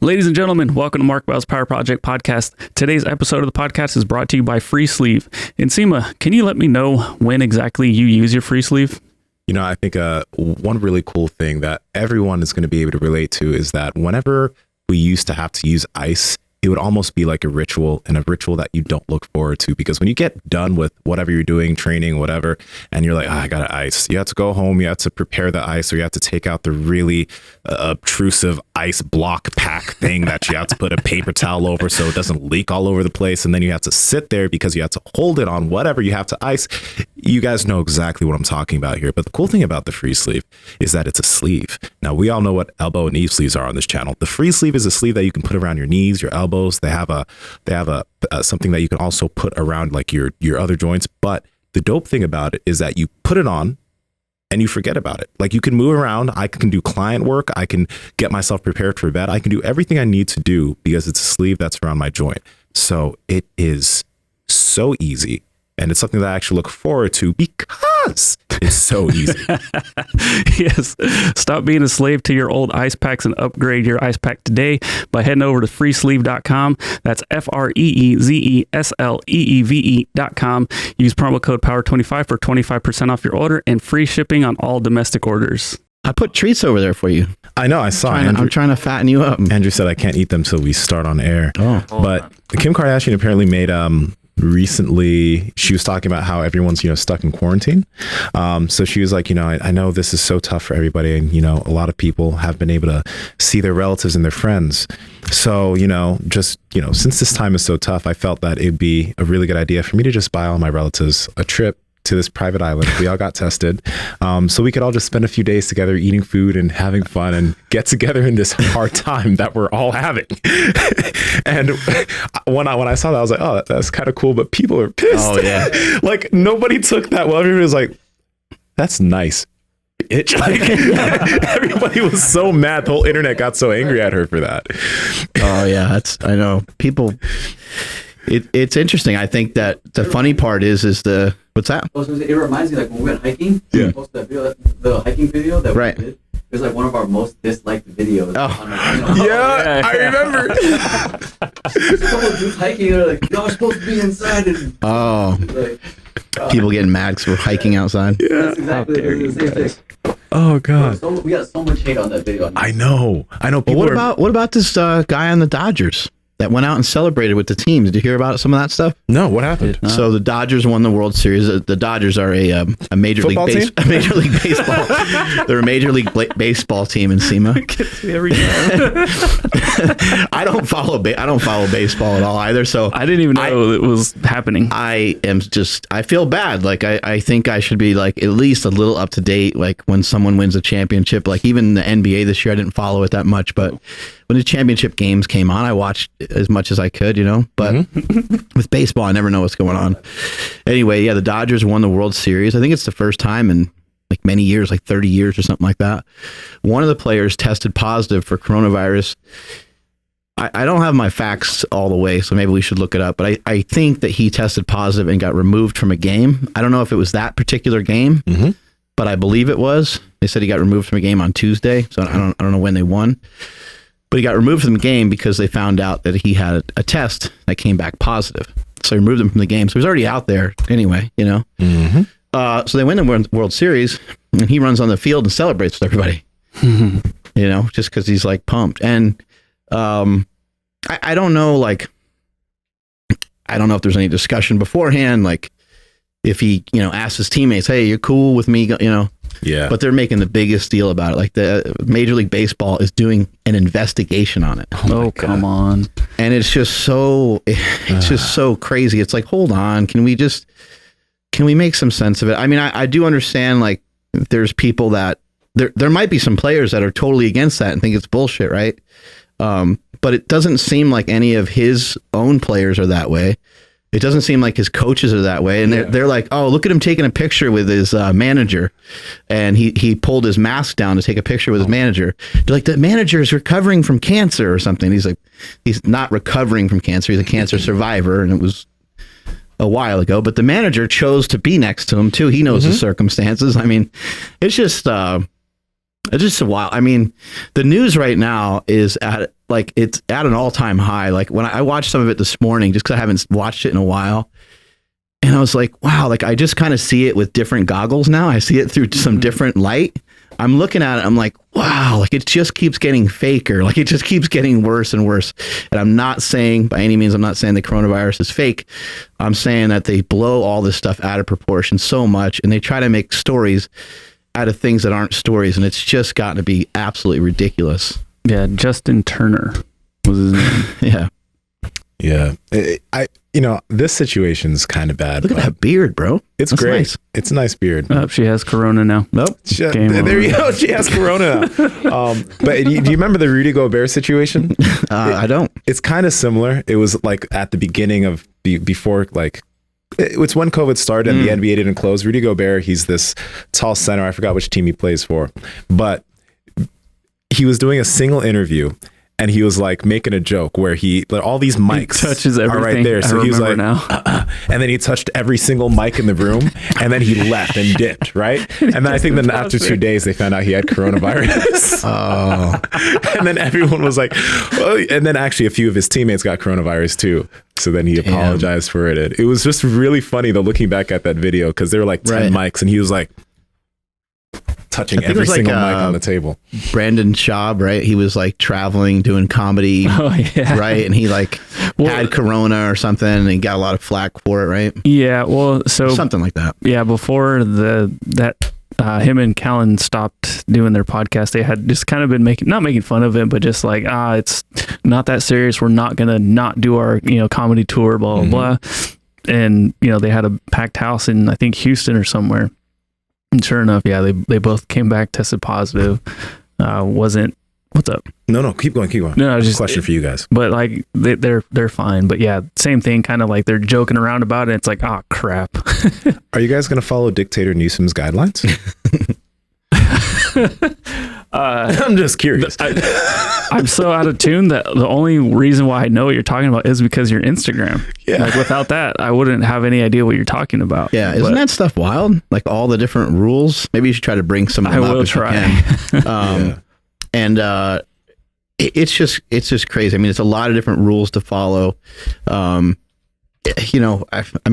Ladies and gentlemen, welcome to Mark Bell's Power Project Podcast. Today's episode of the podcast is brought to you by Free Sleeve. Nsima, can you let me know when exactly you use your Free Sleeve? You know, I think one really cool thing that everyone is going to be able to relate to is that whenever we used to have to use ice, it would almost be like a ritual, and a ritual that you don't look forward to, because when you get done with whatever you're doing, training, whatever, and you're like, I got to ice. You have to go home, you have to prepare the ice, or you have to take out the really obtrusive ice block pack thing that you have to put a paper towel over so it doesn't leak all over the place. And then you have to sit there because you have to hold it on whatever you have to ice. You guys know exactly what I'm talking about here. But the cool thing about the Free Sleeve is that it's a sleeve. Now, we all know what elbow and knee sleeves are on this channel. The Free Sleeve is a sleeve that you can put around your knees, your elbows. They have something that you can also put around like your other joints. But the dope thing about it is that you put it on and you forget about it. Like, you can move around. I can do client work. I can get myself prepared for bed. I can do everything I need to do because it's a sleeve that's around my joint. So it is so easy. And it's something that I actually look forward to because it's so easy. Yes. Stop being a slave to your old ice packs and upgrade your ice pack today by heading over to freesleeve.com. That's FREEZESLEEVE.com. Use promo code POWER25 for 25% off your order and free shipping on all domestic orders. I put treats over there for you. I know. I saw. I'm trying to fatten you up. Andrew said I can't eat them till we start on air. Oh. But Kim Kardashian apparently made recently, she was talking about how everyone's, stuck in quarantine. So she was like, I know this is so tough for everybody. And, a lot of people have been able to see their relatives and their friends. So, since this time is so tough, I felt that it'd be a really good idea for me to just buy all my relatives a trip to this private island. We all got tested. So we could all just spend a few days together eating food and having fun and get together in this hard time that we're all having. And when I saw that, I was like, oh, that's kind of cool, but people are pissed. Oh, yeah. Like, nobody took that well. Everybody was like, that's nice. Everybody was so mad. The whole internet got so angry at her for that. Oh, yeah. I know. People... It's interesting. I think that the funny part is what's that? It reminds me, like, when we went hiking. Yeah. We posted that video, the hiking video that right. we did. It was like one of our most disliked videos. Oh. Yeah, I remember. A couple of dudes hiking, they're like, y'all are supposed to be inside. And People getting mad because we're hiking outside. Yeah. That's exactly the same thing. Oh, God. We got so much hate on that video. I know. People what about this guy on the Dodgers that went out and celebrated with the team? Did you hear about some of that stuff? No, what happened? So the Dodgers won the World Series. The Dodgers are a major league baseball. They're a major league baseball team in Nsima. I don't follow baseball at all either. So I didn't even know it was happening. I feel bad. Like I think I should be like at least a little up to date. Like when someone wins a championship, like even the NBA this year, I didn't follow it that much, but when the championship games came on, I watched as much as I could, but with baseball, I never know what's going on. Anyway, yeah, the Dodgers won the World Series. I think it's the first time in like many years, like 30 years or something like that. One of the players tested positive for coronavirus. I don't have my facts all the way, so maybe we should look it up, but I think that he tested positive and got removed from a game. I don't know if it was that particular game, but I believe it was. They said he got removed from a game on Tuesday, so I don't know when they won. But he got removed from the game because they found out that he had a test that came back positive. So they removed him from the game. So he was already out there anyway, So they win the World Series, and he runs on the field and celebrates with everybody, just because he's like pumped. And I don't know, I don't know if there's any discussion beforehand, like if he, asked his teammates, hey, you're cool with me, Yeah. But they're making the biggest deal about it. Like the Major League Baseball is doing an investigation on it. Oh come on. And it's just so crazy. It's like, hold on, can we make some sense of it? I mean, I do understand, like, there's people that there might be some players that are totally against that and think it's bullshit, right? But it doesn't seem like any of his own players are that way. It doesn't seem like his coaches are that way. And they're like, oh, look at him taking a picture with his manager. And he pulled his mask down to take a picture with his manager. They're like, the manager is recovering from cancer or something. He's like, he's not recovering from cancer. He's a cancer survivor. And it was a while ago. But the manager chose to be next to him, too. He knows the circumstances. I mean, it's just... It's just a while. I mean, the news right now is it's at an all-time high. Like when I watched some of it this morning, just because I haven't watched it in a while, and I was like, wow, like I just kind of see it with different goggles now. I see it through some different light. I'm looking at it, I'm like, wow, like it just keeps getting faker. Like it just keeps getting worse and worse. And I'm not saying by any means, I'm not saying the coronavirus is fake. I'm saying that they blow all this stuff out of proportion so much, and they try to make stories out of things that aren't stories, and it's just gotten to be absolutely ridiculous. Yeah, Justin Turner was his name. Yeah. Yeah. This situation's kind of bad. Look at that beard, bro. It's That's great. nice. It's a nice beard. She has corona now. Nope. There you go. She has corona. But do you remember the Rudy Gobert situation? I don't. It's kind of similar. It was like at the beginning of before, like, it's when COVID started and the NBA didn't close. Rudy Gobert, he's this tall center. I forgot which team he plays for, but he was doing a single interview and he was like making a joke where all these mics touches everything. Are right there. So he was like, now. And then he touched every single mic in the room and then he left and dipped. Right. And then I think then after 2 days, they found out he had coronavirus. And then everyone was like, oh, and then actually a few of his teammates got coronavirus too. So then he apologized for it. It was just really funny though, looking back at that video, because there were like 10 mics and he was like touching every single mic on the table. Brandon Schaub, right? He was like traveling, doing comedy, right? And he had corona or something, and he got a lot of flack for it, right? Yeah, well, so something like that. Yeah, before him and Callan stopped doing their podcast, they had just kind of been not making fun of it, but just like, it's not that serious. We're not gonna not do our comedy tour, blah blah blah. And they had a packed house in, I think, Houston or somewhere. And sure enough, yeah, they both came back, tested positive. What's up? No, keep going. No, just question for you guys. But like they're fine. But yeah, same thing. Kind of like they're joking around about it. It's like, oh crap. Are you guys going to follow Dictator Newsom's guidelines? I'm just curious. I'm so out of tune that the only reason why I know what you're talking about is because your Instagram. Yeah. Like without that, I wouldn't have any idea what you're talking about. Yeah. Isn't that stuff wild? Like all the different rules. Maybe you should try to bring some of them up. I will try. And it's just crazy. I mean, it's a lot of different rules to follow. I mean,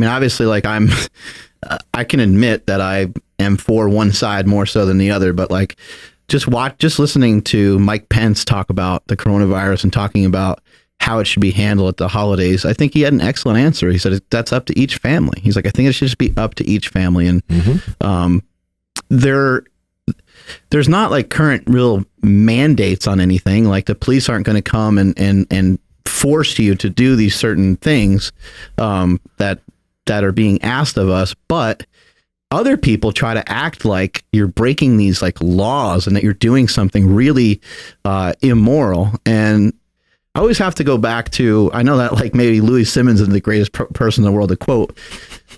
obviously, like I can admit that I am for one side more so than the other, but like just listening to Mike Pence talk about the coronavirus and talking about how it should be handled at the holidays, I think he had an excellent answer. He said that's up to each family. He's like, I think it should just be up to each family. And there's not like current real mandates on anything. Like the police aren't going to come and force you to do these certain things that are being asked of us, but other people try to act like you're breaking these like laws and that you're doing something really immoral. And I always have to go back to, I know that like maybe Louis Simmons is the greatest person in the world to quote,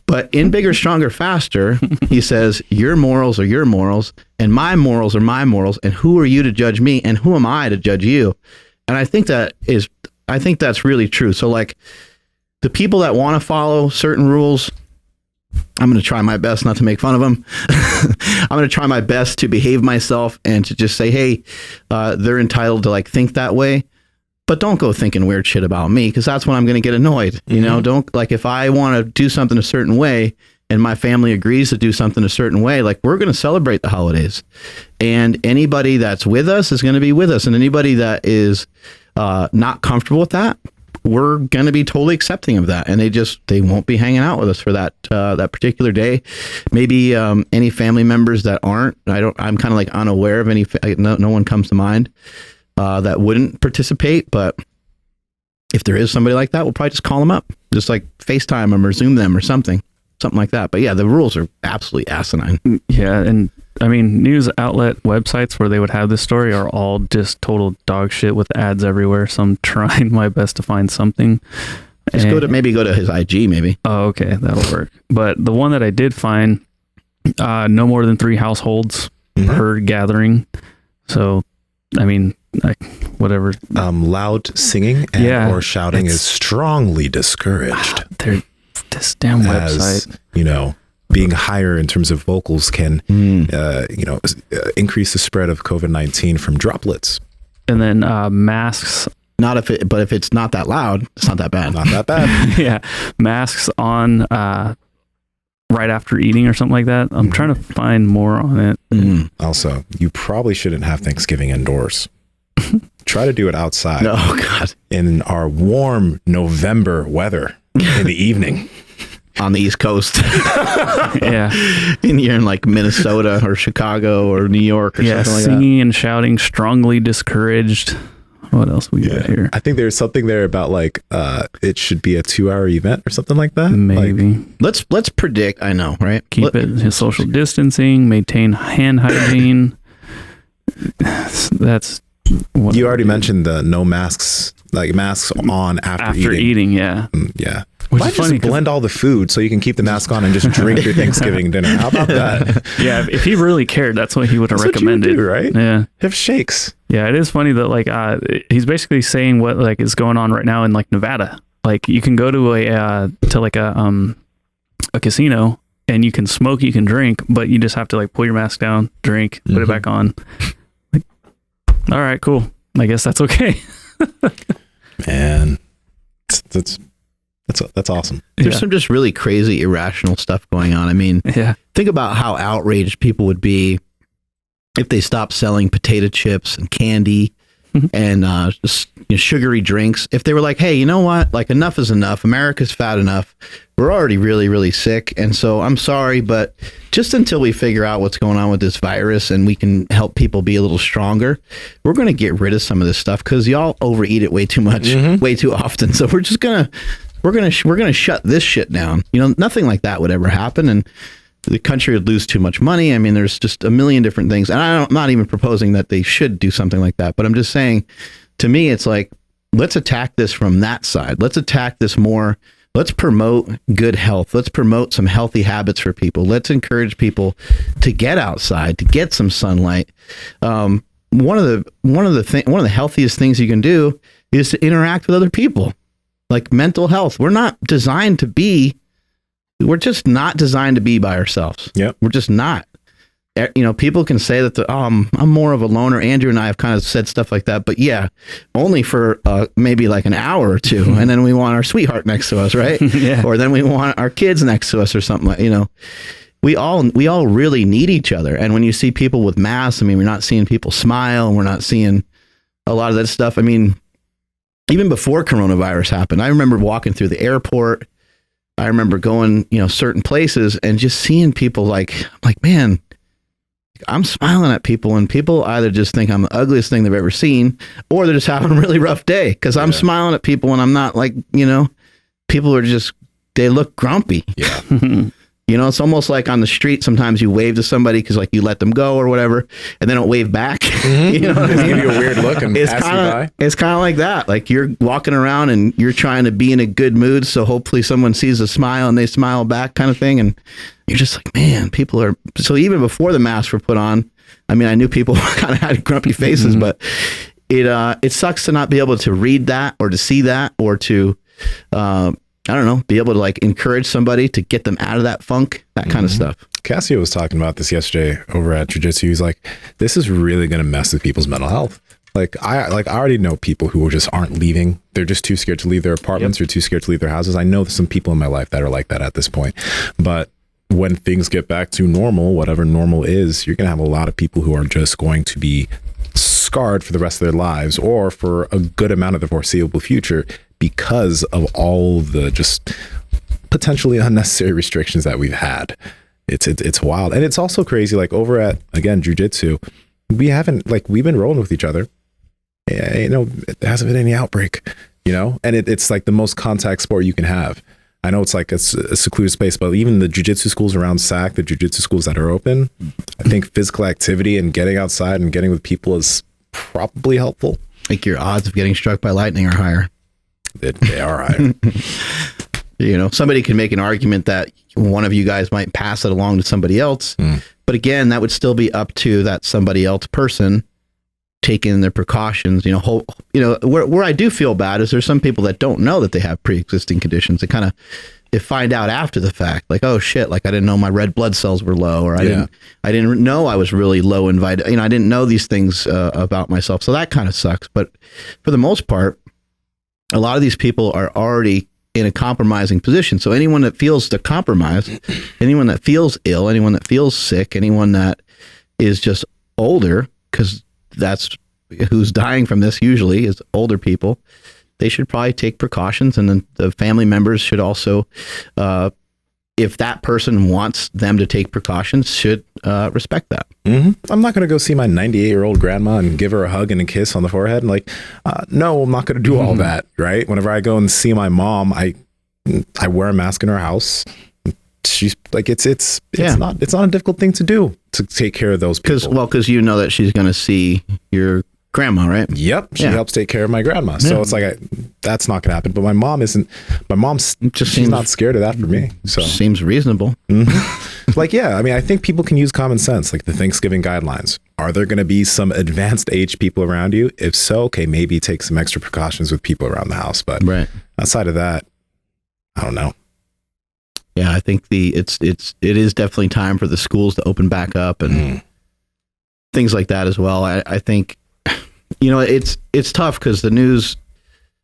but in Bigger, Stronger, Faster, he says, your morals are your morals and my morals are my morals. And who are you to judge me? And who am I to judge you? And I think that's really true. So like the people that want to follow certain rules, I'm going to try my best not to make fun of them. I'm going to try my best to behave myself and to just say, hey, they're entitled to like think that way, but don't go thinking weird shit about me, because that's when I'm going to get annoyed. You know, don't like, if I want to do something a certain way and my family agrees to do something a certain way, like we're going to celebrate the holidays, and anybody that's with us is going to be with us. And anybody that is not comfortable with that, we're going to be totally accepting of that. And they won't be hanging out with us for that particular day. Maybe any family members that aren't, I'm kind of like unaware of any, no one comes to mind that wouldn't participate. But if there is somebody like that, we'll probably just call them up, just like FaceTime them or Zoom them or something like that. But yeah, the rules are absolutely asinine. Yeah. And I mean, news outlet websites where they would have this story are all just total dog shit with ads everywhere. So I'm trying my best to find something. Just go to his IG maybe. Oh, okay. That'll work. But the one that I did find, no more than 3 households per gathering. So, I mean, like whatever. Loud singing or shouting is strongly discouraged. This damn website. being higher in terms of vocals can, increase the spread of COVID-19 from droplets. And then masks. But if it's not that loud, it's not that bad. Not that bad. Yeah, masks on right after eating or something like that. I'm trying to find more on it. Also, you probably shouldn't have Thanksgiving indoors. Try to do it outside. Oh God! In our warm November weather in the evening. On the East Coast. Yeah. And you're in like Minnesota or Chicago or New York or something like that. Singing and shouting, strongly discouraged. What else we got here? I think there's something there about like it should be a 2-hour event or something like that. Maybe. Let's predict. I know, right? Keep it social distancing, maintain hand hygiene. That's what you already mentioned the no masks, like masks on after eating. Yeah. Yeah. Which Why is funny, just blend all the food so you can keep the mask on and just drink your Thanksgiving dinner? How about that? Yeah, if he really cared, that's what he would have recommended. What you would do, right? Yeah. Have shakes. Yeah, it is funny that like he's basically saying what like is going on right now in like Nevada. Like you can go to a casino and you can smoke, you can drink, but you just have to like pull your mask down, drink, put it back on. Like, all right, cool. I guess that's okay. Man, that's awesome. There's some just really crazy, irrational stuff going on. I mean, think about how outraged people would be if they stopped selling potato chips and candy and just sugary drinks. If they were like, hey, you know what? Like enough is enough. America's fat enough. We're already really, really sick. And so I'm sorry, but just until we figure out what's going on with this virus and we can help people be a little stronger, we're going to get rid of some of this stuff because y'all overeat it way too much, way too often. So we're just going to, we're going to shut this shit down. You know, nothing like that would ever happen. And the country would lose too much money. I mean, there's just a million different things. And I'm not even proposing that they should do something like that. But I'm just saying, to me, it's like, let's attack this from that side. Let's attack this more. Let's promote good health. Let's promote some healthy habits for people. Let's encourage people to get outside, to get some sunlight. One of the healthiest things you can do is to interact with other people, like mental health. We're just not designed to be by ourselves. Yep. We're just not. You know, people can say that I'm more of a loner. Andrew and I have kind of said stuff like that, but yeah, only for maybe like an hour or two, and then we want our sweetheart next to us, right? Or then we want our kids next to us, or something like. You know, we all really need each other. And when you see people with masks, I mean, we're not seeing people smile, and we're not seeing a lot of that stuff. I mean, even before coronavirus happened, I remember walking through the airport. I remember going, certain places and just seeing people like, man, I'm smiling at people, and people either just think I'm the ugliest thing they've ever seen, or they're just having a really rough day because I'm smiling at people and I'm not like, people are just, they look grumpy. Yeah. It's almost like on the street, sometimes you wave to somebody because like you let them go or whatever, and they don't wave back. You know what I mean? Give you a weird look and pass you by. It's kind of like that. Like you're walking around and you're trying to be in a good mood, so hopefully someone sees a smile and they smile back, kind of thing. And you're just like, man, people are. So even before the masks were put on, I mean, I knew people kind of had grumpy faces, but it sucks to not be able to read that or to see that or to. I don't know, be able to like encourage somebody to get them out of that funk, that kind of stuff. Cassio was talking about this yesterday over at Jiu-Jitsu. He's like, this is really going to mess with people's mental health. I already know people who just aren't leaving. They're just too scared to leave their apartments or too scared to leave their houses. I know there's some people in my life that are like that at this point. But when things get back to normal, whatever normal is, you're going to have a lot of people who are just going to be scarred for the rest of their lives or for a good amount of the foreseeable future because of all the just potentially unnecessary restrictions that we've had. It's wild. And it's also crazy, like over at, again, Jiu-Jitsu, we've been rolling with each other. It hasn't been any outbreak, and it's like the most contact sport you can have. I know it's like a secluded space, but even the Jiu-Jitsu schools around SAC, the Jiu-Jitsu schools that are open, I think physical activity and getting outside and getting with people is probably helpful. Like your odds of getting struck by lightning are higher. They are higher. Somebody can make an argument that one of you guys might pass it along to somebody else. But again, that would still be up to that somebody else person taking their precautions. Where I do feel bad is there's some people that don't know that they have pre-existing conditions. They find out after the fact, like, oh shit, like I didn't know my red blood cells were low, or I didn't know I was really low in vitamin. I didn't know these things about myself. So that kind of sucks. But for the most part, a lot of these people are already in a compromising position. So anyone that feels the compromise, anyone that feels ill, anyone that feels sick, anyone that is just older, because that's who's dying from this usually is older people, they should probably take precautions. And then the family members should also, if that person wants them to take precautions, should respect that. Mm-hmm. I'm not going to go see my 98-year-old grandma and give her a hug and a kiss on the forehead. And like, no, I'm not going to do all that. Right. Whenever I go and see my mom, I wear a mask in her house. She's like, it's not a difficult thing to do to take care of those people. Because you know that she's going to see your grandma, right? Yep. She helps take care of my grandma. So it's like, that's not going to happen. But my mom isn't, she's not scared of that for me. So seems reasonable. Mm-hmm. Like, yeah, I mean, I think people can use common sense, like the Thanksgiving guidelines. Are there going to be some advanced age people around you? If so, okay, maybe take some extra precautions with people around the house. But outside of that, I don't know. Yeah, I think it is definitely time for the schools to open back up and things like that as well. I think, it's tough because the news,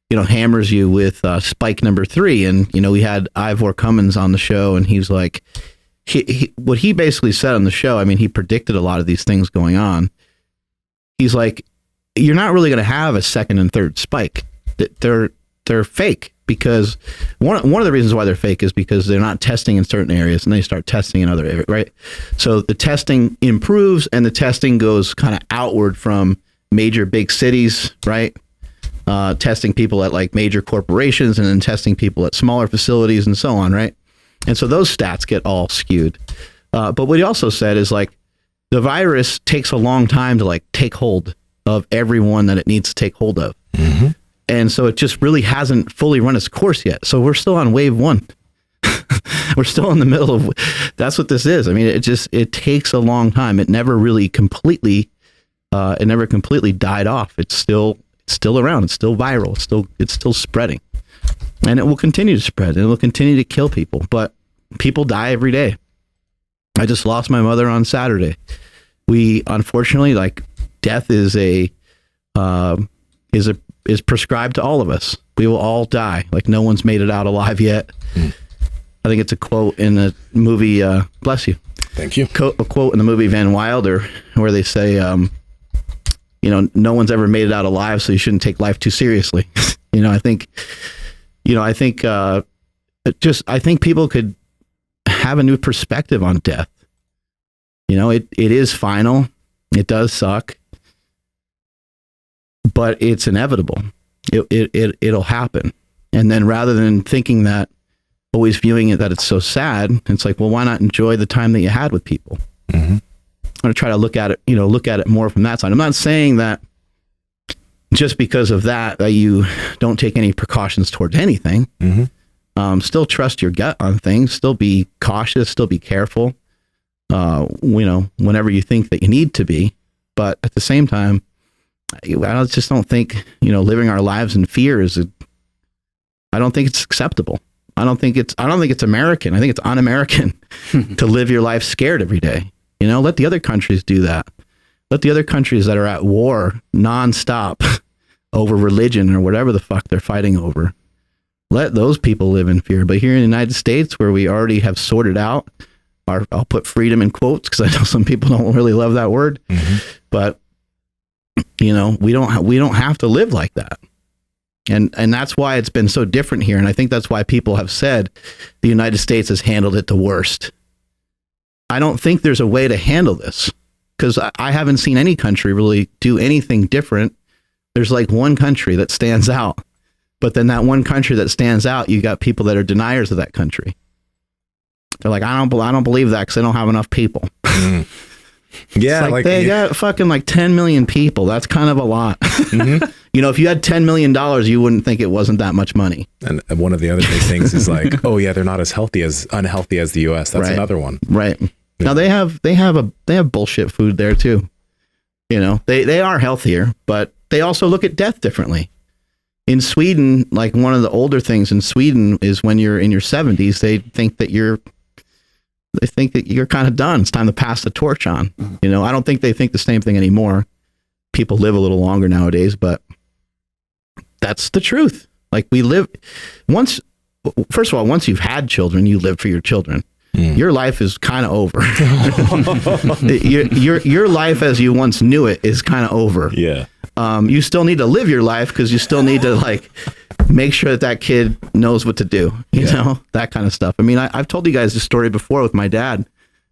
hammers you with spike number 3. And, we had Ivor Cummins on the show, and he's like, what he basically said on the show, I mean, he predicted a lot of these things going on. He's like, you're not really going to have a second and third spike. They're fake. Because one of the reasons why they're fake is because they're not testing in certain areas and they start testing in other areas, right? So the testing improves and the testing goes kind of outward from major big cities, right? Testing people at like major corporations and then testing people at smaller facilities and so on, right? And so those stats get all skewed. But what he also said is like the virus takes a long time to like take hold of everyone that it needs to take hold of. Mm-hmm. And so it just really hasn't fully run its course yet. So we're still on wave 1. We're still in the middle of, that's what this is. I mean, it takes a long time. It never really completely died off. It's still around. It's still viral. It's still spreading, and it will continue to spread, and it will continue to kill people, but people die every day. I just lost my mother on Saturday. We, unfortunately, like death is prescribed to all of us. We will all die. Like no one's made it out alive yet. I think it's a quote in the movie, bless you. Thank you. A quote in the movie Van Wilder where they say, no one's ever made it out alive, so you shouldn't take life too seriously. I think people could have a new perspective on death. It is final. It does suck. But it's inevitable. It'll happen. And then rather than thinking that, always viewing it that it's so sad, it's like, well, why not enjoy the time that you had with people? Mm-hmm. I'm going to try to look at it more from that side. I'm not saying that just because of that you don't take any precautions towards anything. Mm-hmm. Still trust your gut on things. Still be cautious. Still be careful. Whenever you think that you need to be. But at the same time, I just don't think, living our lives in fear I don't think it's acceptable. I don't think it's American. I think it's un-American to live your life scared every day. Let the other countries do that. Let the other countries that are at war nonstop over religion or whatever the fuck they're fighting over. Let those people live in fear. But here in the United States, where we already have sorted out I'll put freedom in quotes because I know some people don't really love that word, but we don't have to live like that. And that's why it's been so different here. And I think that's why people have said the United States has handled it the worst. I don't think there's a way to handle this because I haven't seen any country really do anything different. There's like one country that stands out, but then that one country that stands out, you got people that are deniers of that country. They're like, I don't believe that because they don't have enough people. Yeah, like they got fucking like 10 million people. That's kind of a lot. Mm-hmm. If you had $10 million, you wouldn't think it wasn't that much money. And one of the other big things is like, oh yeah, they're not as unhealthy as the U.S. That's another one. Right. Yeah. Now they have bullshit food there too. They are healthier, but they also look at death differently. in Sweden, like one of the older things in Sweden is when you're in your 70s, they think that you're kind of done. It's time to pass the torch on. You know, I don't think they think the same thing anymore. People live a little longer nowadays, but that's the truth. Like we live first of all, once you've had children, you live for your children. Your life is kind of over. your life as you once knew it is kind of over. Yeah. You still need to live your life because you still need to like make sure that kid knows what to do, you know, that kind of stuff. I mean, I've told you guys this story before with my dad,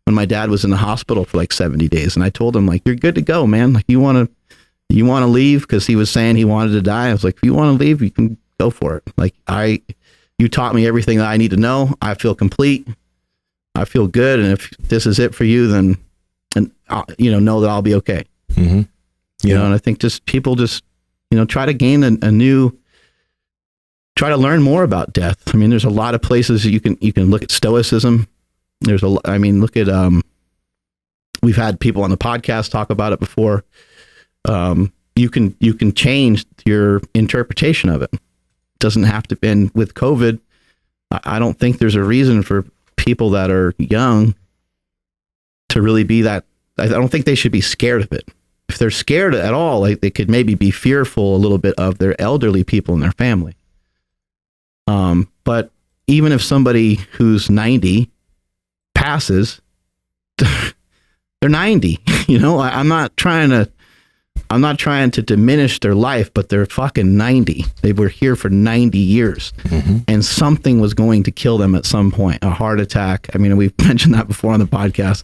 when my dad was in the hospital for like 70 days. And I told him like, you're good to go, man. Like you want to leave? Cause he was saying he wanted to die. I was like, if you want to leave, you can go for it. Like you taught me everything that I need to know. I feel complete. I feel good. And if this is it for you, then, know that I'll be okay. Mm-hmm. You know, and I think people try to gain try to learn more about death. I mean, there's a lot of places you can look at stoicism. Look at, we've had people on the podcast talk about it before. You can change your interpretation of it. It doesn't have to be. With COVID, I don't think there's a reason for people that are young to really be that. I don't think they should be scared of it. If they're scared at all, like they could maybe be fearful a little bit of their elderly people in their family. But even if somebody who's 90 passes, they're 90. You know, I'm not trying to diminish their life, but they're fucking 90. They were here for 90 years, and something was going to kill them at some point. A heart attack. I mean, we've mentioned that before on the podcast.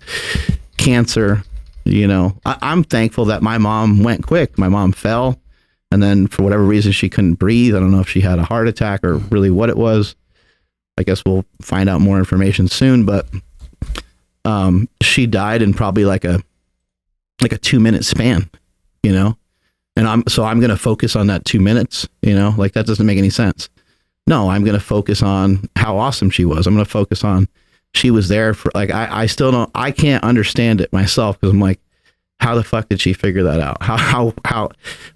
Cancer. You know, I'm thankful that my mom went quick. My mom fell, and then for whatever reason, she couldn't breathe. I don't know if she had a heart attack or really what it was. I guess we'll find out more information soon, but she died in probably like a 2-minute span, you know? And I'm going to focus on that 2 minutes, you know, like that doesn't make any sense. No, I'm going to focus on how awesome she was. I'm going to focus on, she was there for like, I still don't, I can't understand it myself. Cause I'm like, how the fuck did she figure that out? How,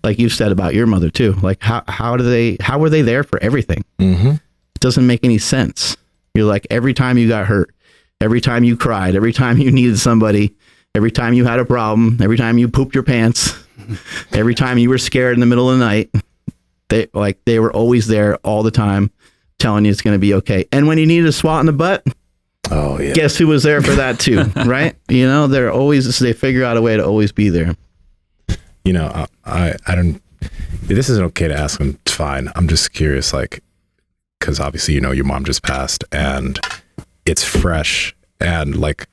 like you've said about your mother too, like how were they there for everything? It doesn't make any sense. You're like, every time you got hurt, every time you cried, every time you needed somebody, every time you had a problem, every time you pooped your pants, every time you were scared in the middle of the night, they were always there all the time telling you it's going to be okay. And when you needed a swat in the butt, oh yeah, guess who was there for that too? Right? You know, they figure out a way to always be there. You know, I don't, this isn't okay to ask them. It's fine. I'm just curious, like, cause obviously, you know, your mom just passed and it's fresh. And like,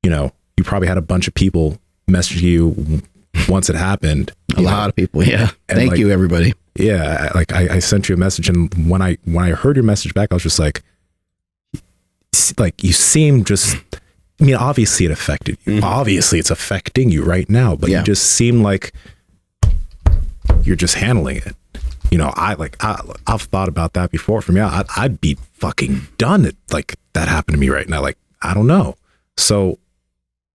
you know, you probably had a bunch of people message you once it happened. A lot of people. Yeah. Thank you, everybody. Yeah. Like I sent you a message, and when I heard your message back, I was just like you seem just, I mean, obviously it affected you. Obviously it's affecting you right now, but you just seem like you're just handling it. You know, I've thought about that before. For me, I'd be fucking done if like that happened to me right now. Like, I don't know. So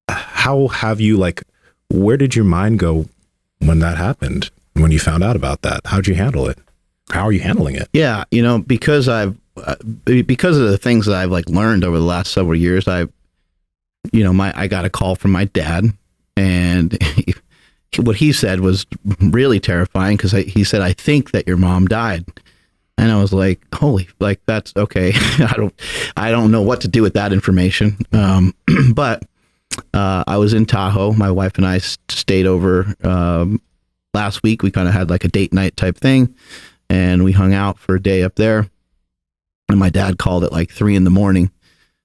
how have you, like, where did your mind go when that happened? When you found out about that, how'd you handle it? How are you handling it? Yeah. You know, because of the things that I've like learned over the last several years, I got a call from my dad, and what he said was really terrifying, because he said, "I think that your mom died." And I was like, holy, like, that's okay. I don't know what to do with that information. But I was in Tahoe. My wife and I stayed over last week. We kind of had like a date night type thing, and we hung out for a day up there. And my dad called at like 3 a.m.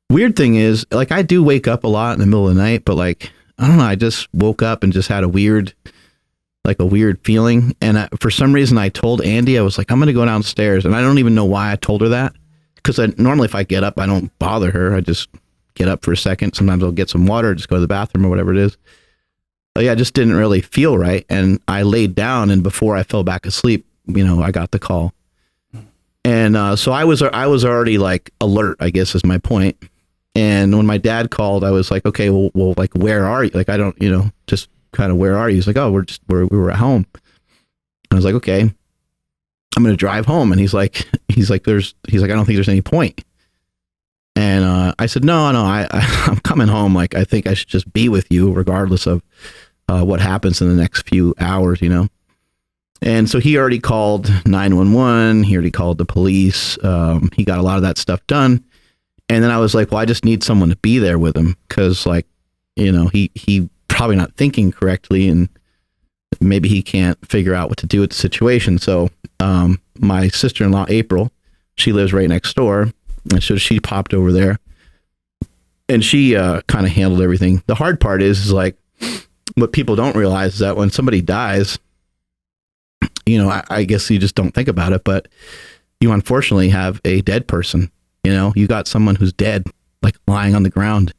Weird thing is, like, I do wake up a lot in the middle of the night, but like, I don't know, I just woke up and just had a weird feeling. And for some reason I told Andy, I was like, I'm going to go downstairs. And I don't even know why I told her that, because normally if I get up, I don't bother her. I just get up for a second. Sometimes I'll get some water, just go to the bathroom or whatever it is. But yeah, I just didn't really feel right. And I laid down, and before I fell back asleep, you know, I got the call. And so I was already like alert, I guess is my point. And when my dad called, I was like, okay, well, like, where are you? Like, I don't, you know, just kind of, where are you? He's like, oh, we were at home. I was like, okay. I'm going to drive home. And he's like, I don't think there's any point. And I said, no, I'm coming home. Like, I think I should just be with you regardless of what happens in the next few hours, And so he already called 911. He already called the police. He got a lot of that stuff done. And then I was like, well, I just need someone to be there with him. Cause like, he probably not thinking correctly, and maybe he can't figure out what to do with the situation. So, my sister-in-law, April, she lives right next door. And so she popped over there, and she kind of handled everything. The hard part is like, what people don't realize is that when somebody dies, I guess you just don't think about it, but you unfortunately have a dead person. You got someone who's dead, like lying on the ground,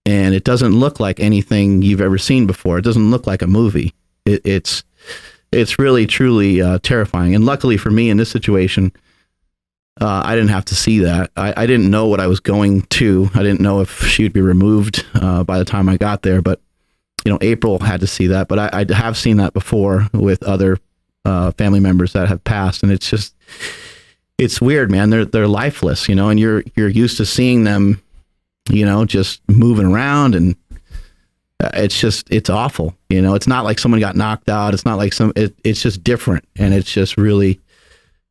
and it doesn't look like anything you've ever seen before. It doesn't look like a movie. It's really, truly terrifying. And luckily for me in this situation, I didn't have to see that. I didn't know what I was going to. I didn't know if she would be removed by the time I got there, but April had to see that. But I have seen that before with other family members that have passed, and it's weird, man. They're lifeless, and you're used to seeing them, just moving around, and it's awful. It's not like someone got knocked out. It's not like it's just different, and it's just really.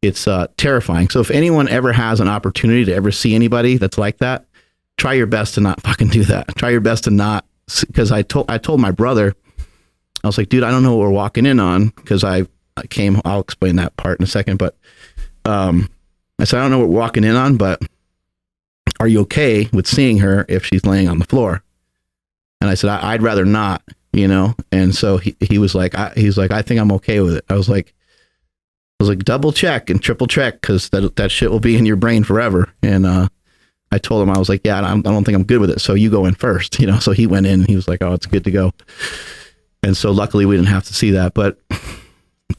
It's terrifying. So if anyone ever has an opportunity to ever see anybody that's like that, try your best to not fucking do that. Try your best to not, because I told my brother, I was like, dude, I don't know what we're walking in on, because I came, I'll explain that part in a second, but I said, I don't know what we're walking in on, but are you okay with seeing her if she's laying on the floor? And I said, I'd rather not, and so he was like, I think I'm okay with it. I was like, double check and triple check, because that shit will be in your brain forever. And I told him, I was like, yeah, I don't think I'm good with it. So you go in first, So he went in and he was like, oh, it's good to go. And so luckily we didn't have to see that. But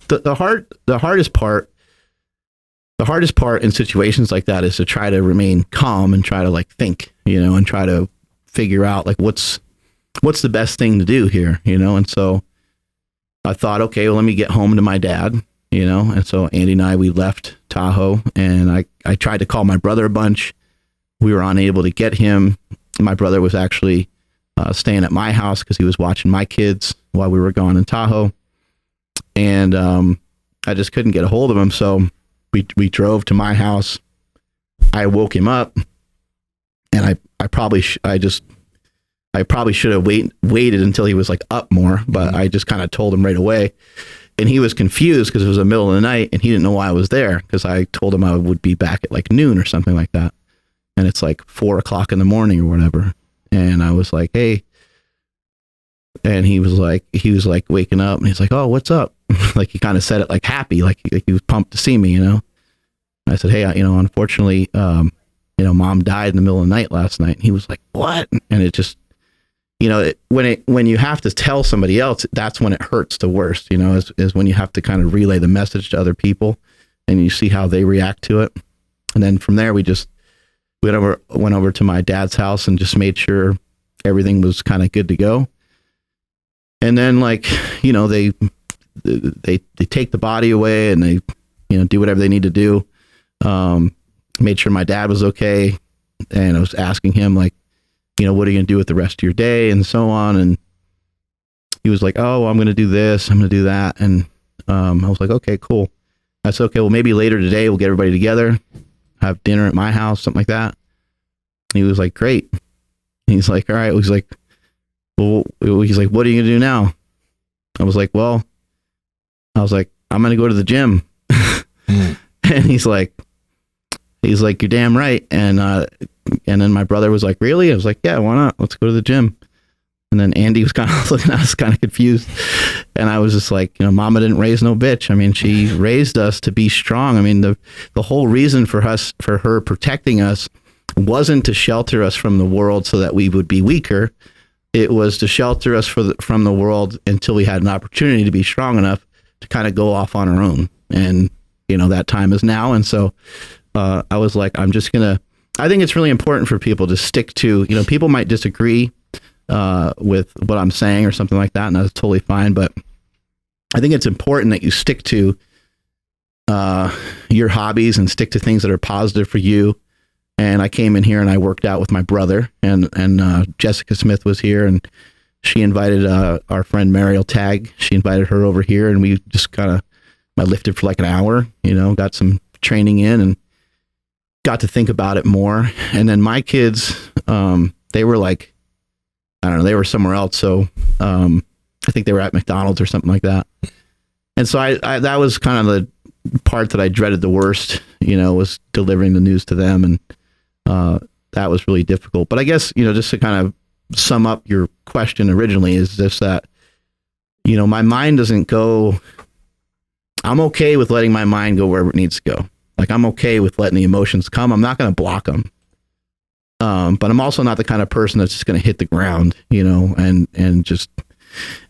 the hardest part in situations like that is to try to remain calm and try to like think, and try to figure out like what's the best thing to do here, And so I thought, okay, well, let me get home to my dad. And so Andy and I, we left Tahoe, and I tried to call my brother a bunch. We were unable to get him. My brother was actually staying at my house because he was watching my kids while we were gone in Tahoe. And I just couldn't get a hold of him. So we drove to my house. I woke him up, and I probably should have waited until he was like up more, but I just kind of told him right away. And he was confused because it was the middle of the night, and he didn't know why I was there, because I told him I would be back at like noon or something like that. And it's like 4:00 in the morning or whatever. And I was like, hey. And he was like waking up, and he's like, oh, what's up? Like he kind of said it like happy, like he was pumped to see me, And I said, hey, unfortunately, mom died in the middle of the night last night. And he was like, what? And it just, when you have to tell somebody else, that's when it hurts the worst, is when you have to kind of relay the message to other people, and you see how they react to it. And then from there, we went over to my dad's house and just made sure everything was kind of good to go. And then they take the body away, and they, do whatever they need to do. Made sure my dad was okay. And I was asking him like, what are you going to do with the rest of your day, and so on. And he was like, oh, I'm going to do this, I'm going to do that. And I was like, okay, cool. I said, okay, well, maybe later today we'll get everybody together, have dinner at my house, something like that. And he was like, great. And he's like, all right. He's like, well, what are you going to do now? I was like, I'm going to go to the gym. And he's like, you're damn right. And then my brother was like, really? I was like, yeah, why not? Let's go to the gym. And then Andy was kind of looking at us kind of confused. And I was just like, mama didn't raise no bitch. I mean, she raised us to be strong. I mean, the whole reason for her protecting us wasn't to shelter us from the world so that we would be weaker. It was to shelter us from the world until we had an opportunity to be strong enough to kind of go off on our own. And, that time is now. And so I was like, I think it's really important for people to stick to, people might disagree with what I'm saying or something like that, and that's totally fine. But I think it's important that you stick to your hobbies and stick to things that are positive for you. And I came in here and I worked out with my brother, and Jessica Smith was here, and she invited our friend Mariel Tag. She invited her over here, and we just I lifted for like an hour, got some training in and got to think about it more. And then my kids, they were like, I don't know, they were somewhere else. So I think they were at McDonald's or something like that. And so I that was kind of the part that I dreaded the worst, was delivering the news to them. And that was really difficult. But I guess, just to kind of sum up your question originally, is just that, my mind doesn't go, I'm okay with letting my mind go wherever it needs to go. Like, I'm okay with letting the emotions come. I'm not going to block them. But I'm also not the kind of person that's just going to hit the ground, and just,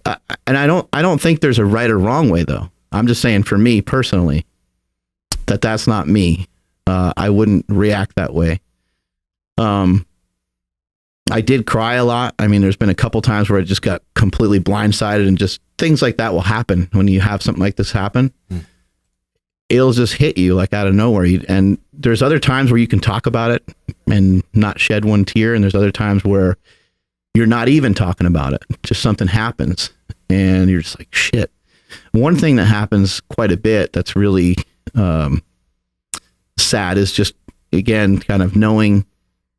and I don't think there's a right or wrong way though. I'm just saying, for me personally, that's not me. I wouldn't react that way. I did cry a lot. I mean, there's been a couple times where I just got completely blindsided, and just things like that will happen when you have something like this happen. It'll just hit you like out of nowhere. And there's other times where you can talk about it and not shed one tear. And there's other times where you're not even talking about it. Just something happens and you're just like, shit. One thing that happens quite a bit that's really sad is just, again, kind of knowing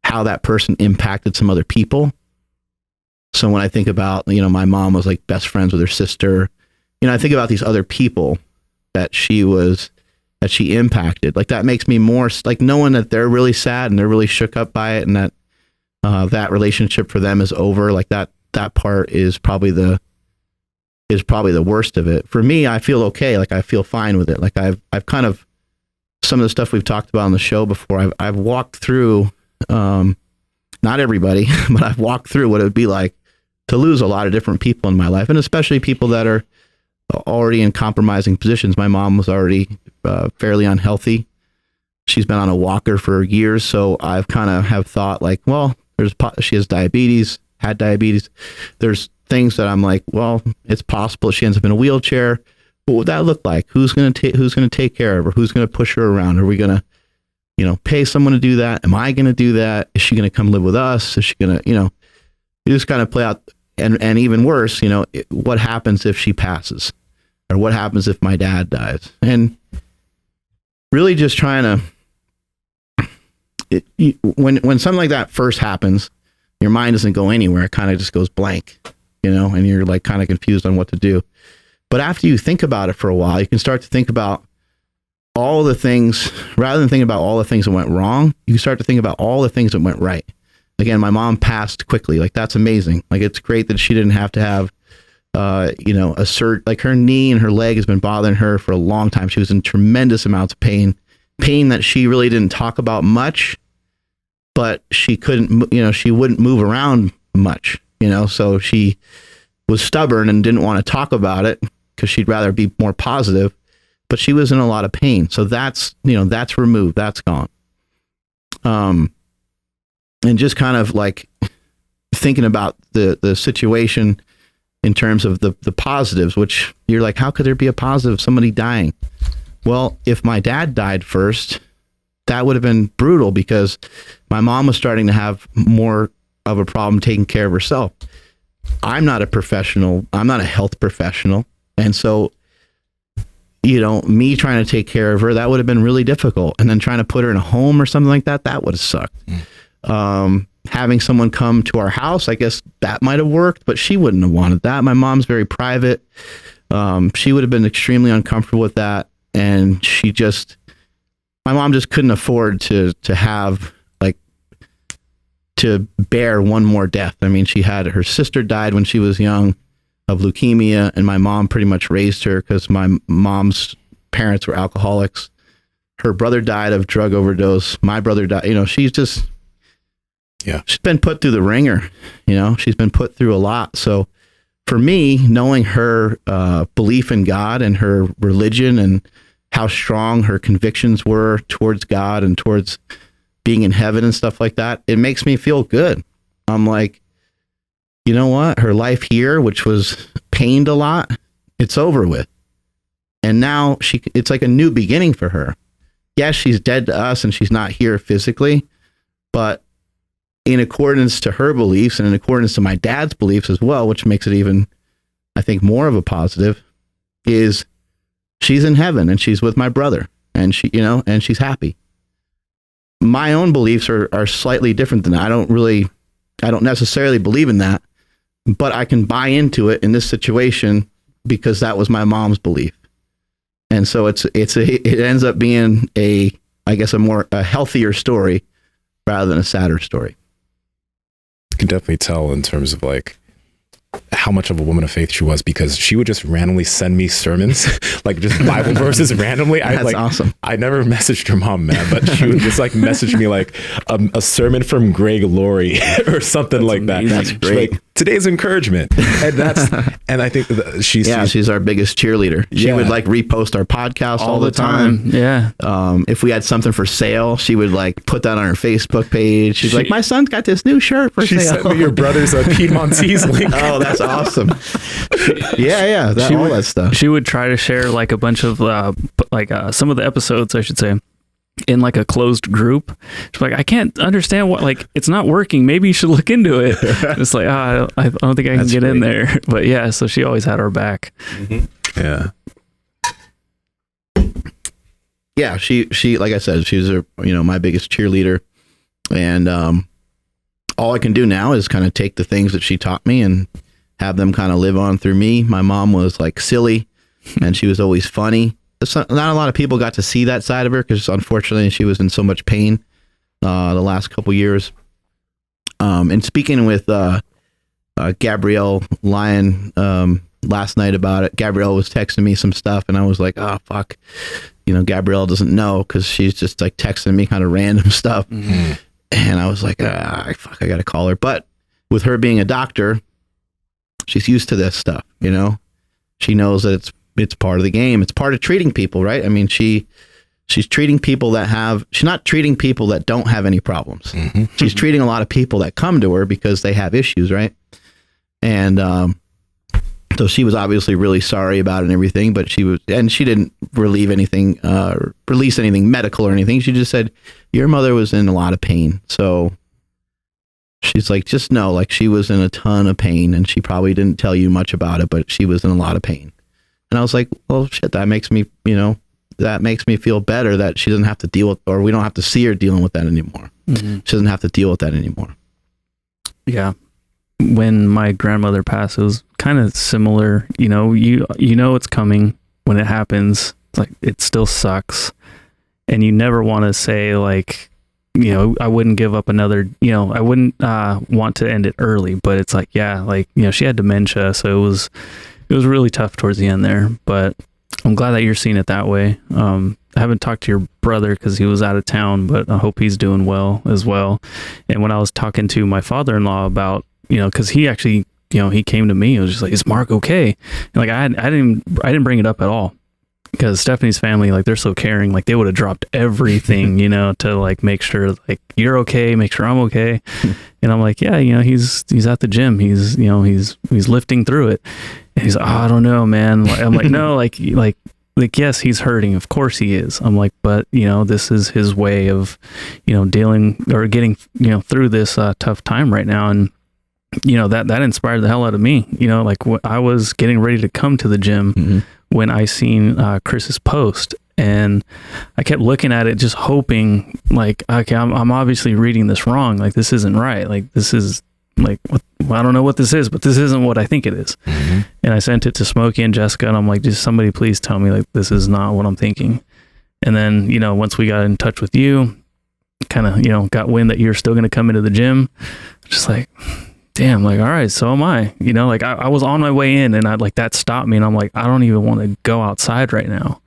how that person impacted some other people. So when I think about, my mom was like best friends with her sister, I think about these other people that she impacted. Like, that makes me more like knowing that they're really sad and they're really shook up by it, and that that relationship for them is over. Like, that part is probably the worst of it. For me, I feel okay. Like, I feel fine with it. Like, I've kind of, some of the stuff we've talked about on the show before, I've walked through, not everybody, but I've walked through what it would be like to lose a lot of different people in my life, and especially people that are already in compromising positions. My mom was already fairly unhealthy. She's been on a walker for years. So I've kind of have thought like, well, she has had diabetes. There's things that I'm like, well, it's possible she ends up in a wheelchair. What would that look like? Who's going to take care of her? Who's going to push her around? Are we going to, pay someone to do that? Am I going to do that? Is she going to come live with us? Is she going to, you just kind of play out, and even worse, what happens if she passes? Or what happens if my dad dies? And really just trying to, when something like that first happens, your mind doesn't go anywhere. It kind of just goes blank, and you're like kind of confused on what to do. But after you think about it for a while, you can start to think about all the things, rather than thinking about all the things that went wrong, you can start to think about all the things that went right. Again, my mom passed quickly. Like, that's amazing. Like, it's great that she didn't have to have a surgery. Like, her knee and her leg has been bothering her for a long time. She was in tremendous amounts of pain that she really didn't talk about much, but she couldn't, she wouldn't move around much, so she was stubborn and didn't want to talk about it because she'd rather be more positive, but she was in a lot of pain. So that's, that's removed, that's gone. And just kind of like thinking about the situation in terms of the positives, which you're like, how could there be a positive, somebody dying? Well, if my dad died first, that would have been brutal because my mom was starting to have more of a problem taking care of herself. I'm not a professional. I'm not a health professional. And so, me trying to take care of her, that would have been really difficult. And then trying to put her in a home or something like that, that would have sucked. Having someone come to our house, I guess that might have worked, but she wouldn't have wanted that. My mom's very private. She would have been extremely uncomfortable with that. And my mom just couldn't afford to have, like, to bear one more death. I mean, her sister died when she was young of leukemia, and my mom pretty much raised her because my mom's parents were alcoholics. Her brother died of drug overdose. My brother died, she's just, she's been put through the ringer, she's been put through a lot. So for me, knowing her belief in God and her religion and how strong her convictions were towards God and towards being in heaven and stuff like that, it makes me feel good. I'm like, you know what? Her life here, which was pained a lot, it's over with. And now it's like a new beginning for her. Yes, she's dead to us and she's not here physically, but in accordance to her beliefs and in accordance to my dad's beliefs as well, which makes it even, I think, more of a positive, is she's in heaven and she's with my brother and and she's happy. My own beliefs are slightly different than that. I don't necessarily believe in that, but I can buy into it in this situation because that was my mom's belief. And so it ends up being a healthier story rather than a sadder story. You can definitely tell in terms of like how much of a woman of faith she was, because she would just randomly send me sermons, like just Bible verses randomly. That's awesome. I never messaged her mom, man, but she would just like message me like a sermon from Greg Laurie or something like that. That's great. Like, today's encouragement. And I think she's our biggest cheerleader. She would like repost our podcast all the time. Yeah. If we had something for sale, she would like put that on her Facebook page. She's like, my son's got this new shirt for sale. She sent me your brother's Piedmontese link. Oh, that's awesome. That stuff. She would try to share like a bunch of some of the episodes, I should say, in like a closed group. She's like, I can't understand what, like, it's not working. Maybe you should look into it. It's like, I don't think I can get in there. But yeah, so she always had our back. Mm-hmm. Yeah. Yeah, she like I said, she's my biggest cheerleader, and all I can do now is kind of take the things that she taught me and have them kind of live on through me. My mom was like silly, and she was always funny. Not a lot of people got to see that side of her because unfortunately she was in so much pain the last couple years. And speaking with Gabrielle Lyon last night about it, Gabrielle was texting me some stuff, and I was like, oh, fuck. Gabrielle doesn't know because she's just like texting me kind of random stuff. Mm-hmm. And I was like, fuck, I got to call her. But with her being a doctor, she's used to this stuff, She knows that it's part of the game. It's part of treating people, right? I mean, she's treating people she's not treating people that don't have any problems. Mm-hmm. She's treating a lot of people that come to her because they have issues, right? And so she was obviously really sorry about it and everything, but she didn't release anything medical or anything. She just said, your mother was in a lot of pain. So she's like, just know, like, she was in a ton of pain, and she probably didn't tell you much about it, but she was in a lot of pain. And I was like, well, shit, that makes me feel better that she doesn't have to deal with, or we don't have to see her dealing with that anymore. Mm-hmm. She doesn't have to deal with that anymore. Yeah. When my grandmother passed, it was kind of similar. You know it's coming when it happens. It's like, it still sucks. And you never want to say like, I wouldn't give up another, I wouldn't want to end it early, but it's like, yeah, like, she had dementia. So it was really tough towards the end there, but I'm glad that you're seeing it that way. I haven't talked to your brother because he was out of town, but I hope he's doing well as well. And when I was talking to my father-in-law about, because he actually, he came to me, it was just like, is Mark okay? And like, I didn't bring it up at all, because Stephanie's family, like, they're so caring, like, they would have dropped everything, to like make sure like you're okay, make sure I'm okay. And I'm like, yeah, he's at the gym, he's lifting through it. And he's like, oh, I don't know, man. I'm like, no, like, yes, he's hurting. Of course he is. I'm like, but this is his way of, dealing or getting, through this tough time right now. And, that inspired the hell out of me, like I was getting ready to come to the gym mm-hmm. when I seen Chris's post, and I kept looking at it, just hoping like, okay, I'm obviously reading this wrong. Like, this isn't right. Like, this is like, I don't know what this is, but this isn't what I think it is. Mm-hmm. And I sent it to Smokey and Jessica, and I'm like, just somebody please tell me, like, this is not what I'm thinking. And then, once we got in touch with you, kind of, got wind that you're still going to come into the gym, just like, damn, like, all right, so am I, like I was on my way in, and that stopped me, and I'm like, I don't even want to go outside right now.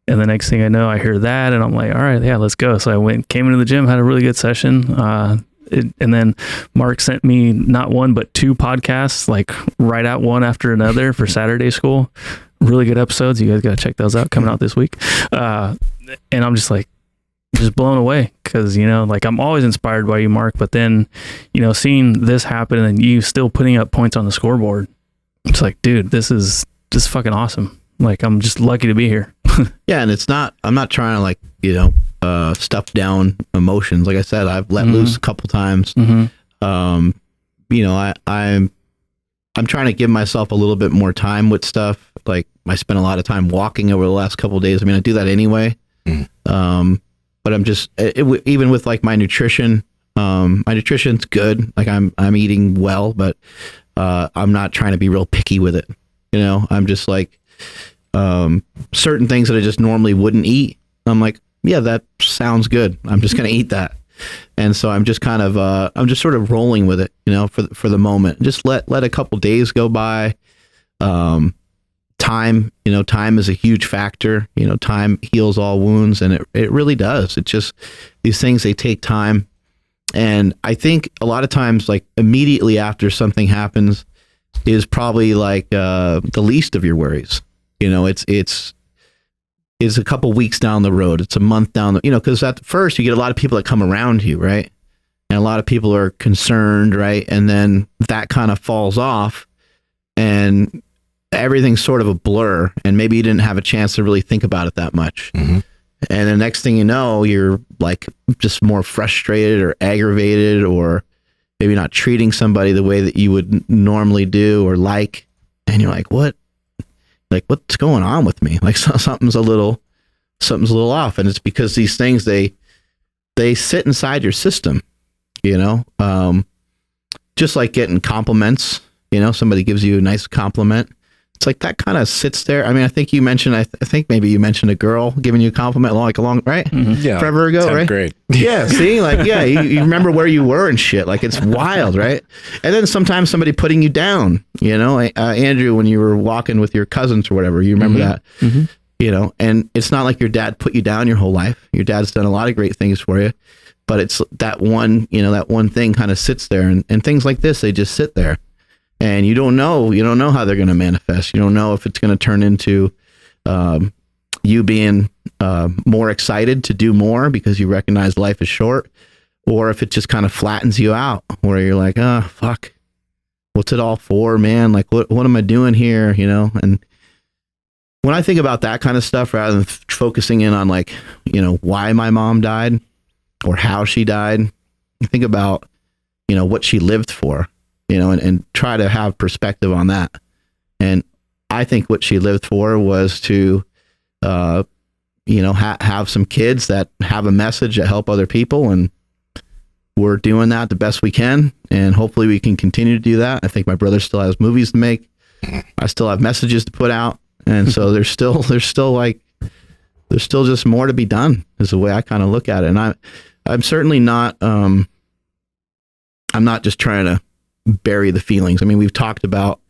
And the next thing I know, I hear that, and I'm like, all right, yeah, let's go. So I came into the gym, had a really good session. And then Mark sent me not one, but 2 podcasts, like right out one after another for Saturday school. Really good episodes. You guys got to check those out, coming out this week. And I'm just like, just blown away, because, like, I'm always inspired by you, Mark, but then, seeing this happen and you still putting up points on the scoreboard, it's like, dude, this is just fucking awesome. Like, I'm just lucky to be here. Yeah, and I'm not trying to like, stuff down emotions. Like I said, I've let loose a couple times. I'm trying to give myself a little bit more time with stuff. Like, I spent a lot of time walking over the last couple of days. I mean, I do that anyway. But I'm just, even with like my nutrition, my nutrition's good. Like I'm eating well, but I'm not trying to be real picky with it. I'm just like, certain things that I just normally wouldn't eat. I'm like, yeah, that sounds good. I'm just going to eat that. And so I'm just kind of, I'm just sort of rolling with it, for the moment. Just let a couple days go by. Time is a huge factor. Time heals all wounds, and it really does. It just, these things, they take time. And I think a lot of times, like immediately after something happens is probably like, the least of your worries. It's a couple weeks down the road. It's a month down because at first you get a lot of people that come around you, right? And a lot of people are concerned, right? And then that kind of falls off and everything's sort of a blur, and maybe you didn't have a chance to really think about it that much. And the next thing you know, you're like just more frustrated or aggravated, or maybe not treating somebody the way that you would normally do or like, and you're like, what's going on with me? Like something's a little off. And it's because these things, they sit inside your system, just like getting compliments, somebody gives you a nice compliment. It's like that kind of sits there. I mean, I think you mentioned, I think maybe you mentioned a girl giving you a compliment right? Yeah. Forever ago, 10th right? Grade. Yeah. See, like, yeah, you remember where you were and shit. Like, it's wild, right? And then sometimes somebody putting you down, Andrew, when you were walking with your cousins or whatever, you remember that, and it's not like your dad put you down your whole life. Your dad's done a lot of great things for you, but it's that one thing kind of sits there, and things like this, they just sit there. And you don't know how they're going to manifest. You don't know if it's going to turn into you being more excited to do more because you recognize life is short, or if it just kind of flattens you out where you're like, oh, fuck, what's it all for, man? Like, what am I doing here? And when I think about that kind of stuff, rather than focusing in on like, why my mom died or how she died, I think about, what she lived for. And try to have perspective on that. And I think what she lived for was to, have some kids that have a message that help other people. And we're doing that the best we can. And hopefully we can continue to do that. I think my brother still has movies to make. I still have messages to put out. And so there's still just more to be done is the way I kind of look at it. And I'm certainly not, I'm not just trying to bury the feelings. I mean, we've talked about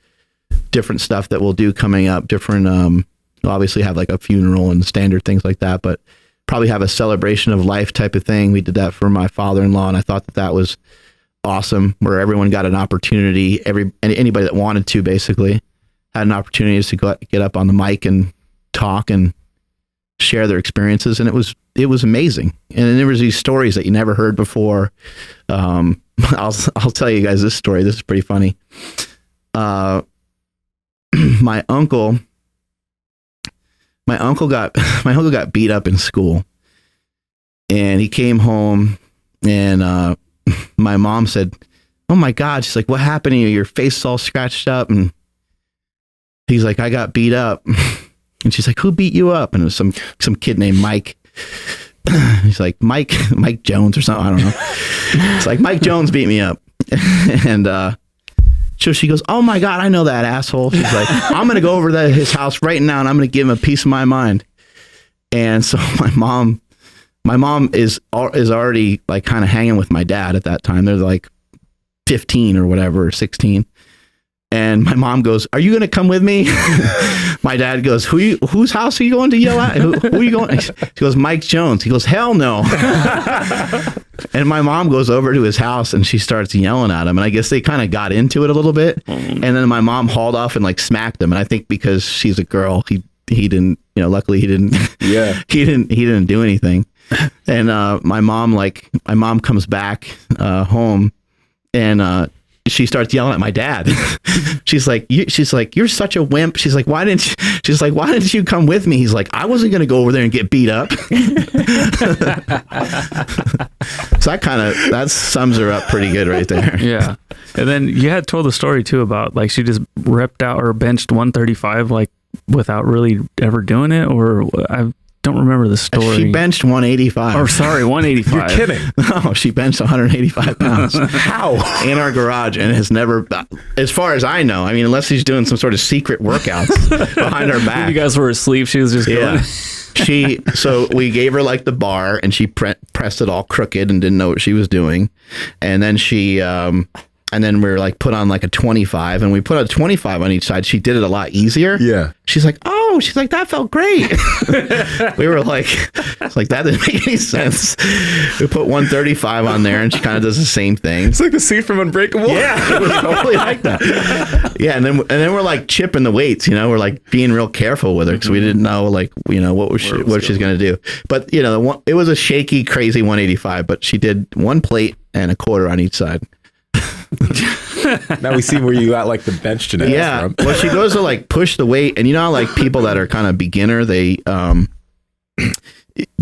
different stuff that we'll do coming up, different, we'll obviously have like a funeral and standard things like that, but probably have a celebration of life type of thing. We did that for my father-in-law, and I thought that was awesome, where everyone got an opportunity. Anybody that wanted to basically had an opportunity to get up on the mic and talk and share their experiences. And it was amazing. And then there was these stories that you never heard before. I'll tell you guys this story. This is pretty funny. My uncle got beat up in school, and he came home, and my mom said, "Oh my God." She's like, "What happened to you? Your face is all scratched up." And he's like, "I got beat up." And she's like, "Who beat you up?" And it was some kid named Mike. He's like, Mike Jones or something. I don't know. It's like, Mike Jones beat me up. And so she goes, "Oh my God, I know that asshole." She's like, "I'm going to go over to his house right now, and I'm going to give him a piece of my mind." And so my mom is already like kind of hanging with my dad at that time. They're like 15 or whatever, or 16. And my mom goes, "Are you going to come with me?" My dad goes, whose house are you going to yell at? Who are you going? She goes, "Mike Jones." He goes, "Hell no." And my mom goes over to his house and she starts yelling at him. And I guess they kind of got into it a little bit. And then my mom hauled off and like smacked him. And I think because she's a girl, he didn't, luckily he didn't, he didn't do anything. And my mom comes back home, and she starts yelling at my dad. She's like, you're such a wimp. She's like, why didn't you come with me? He's like, I wasn't going to go over there and get beat up. So that sums her up pretty good right there. Yeah. And then you had told the story too about like she just ripped out or benched 135 like without really ever doing it, or I don't remember the story. She benched 185. Or sorry, 185. You're kidding. No, she benched 185 pounds. How? In our garage, and has never, as far as I know, I mean, unless she's doing some sort of secret workouts behind her back. You guys were asleep. She was just going. So we gave her like the bar, and she pressed it all crooked and didn't know what she was doing. And then and then we were like put on like a 25, and we put a 25 on each side. She did it a lot easier. Yeah. She's like, that felt great. We were like, it's like, that didn't make any sense. We put 135 on there, and she kind of does the same thing. It's like the scene from Unbreakable. Yeah, it was totally like that. Yeah, and then we're like chipping the weights, we're like being real careful with her because we didn't know like, what she's going to do. But, it was a shaky, crazy 185, but she did one plate and a quarter on each side. Now we see where you got like the bench genetics from. Well, she goes to like push the weight, and how like people that are kind of beginner, they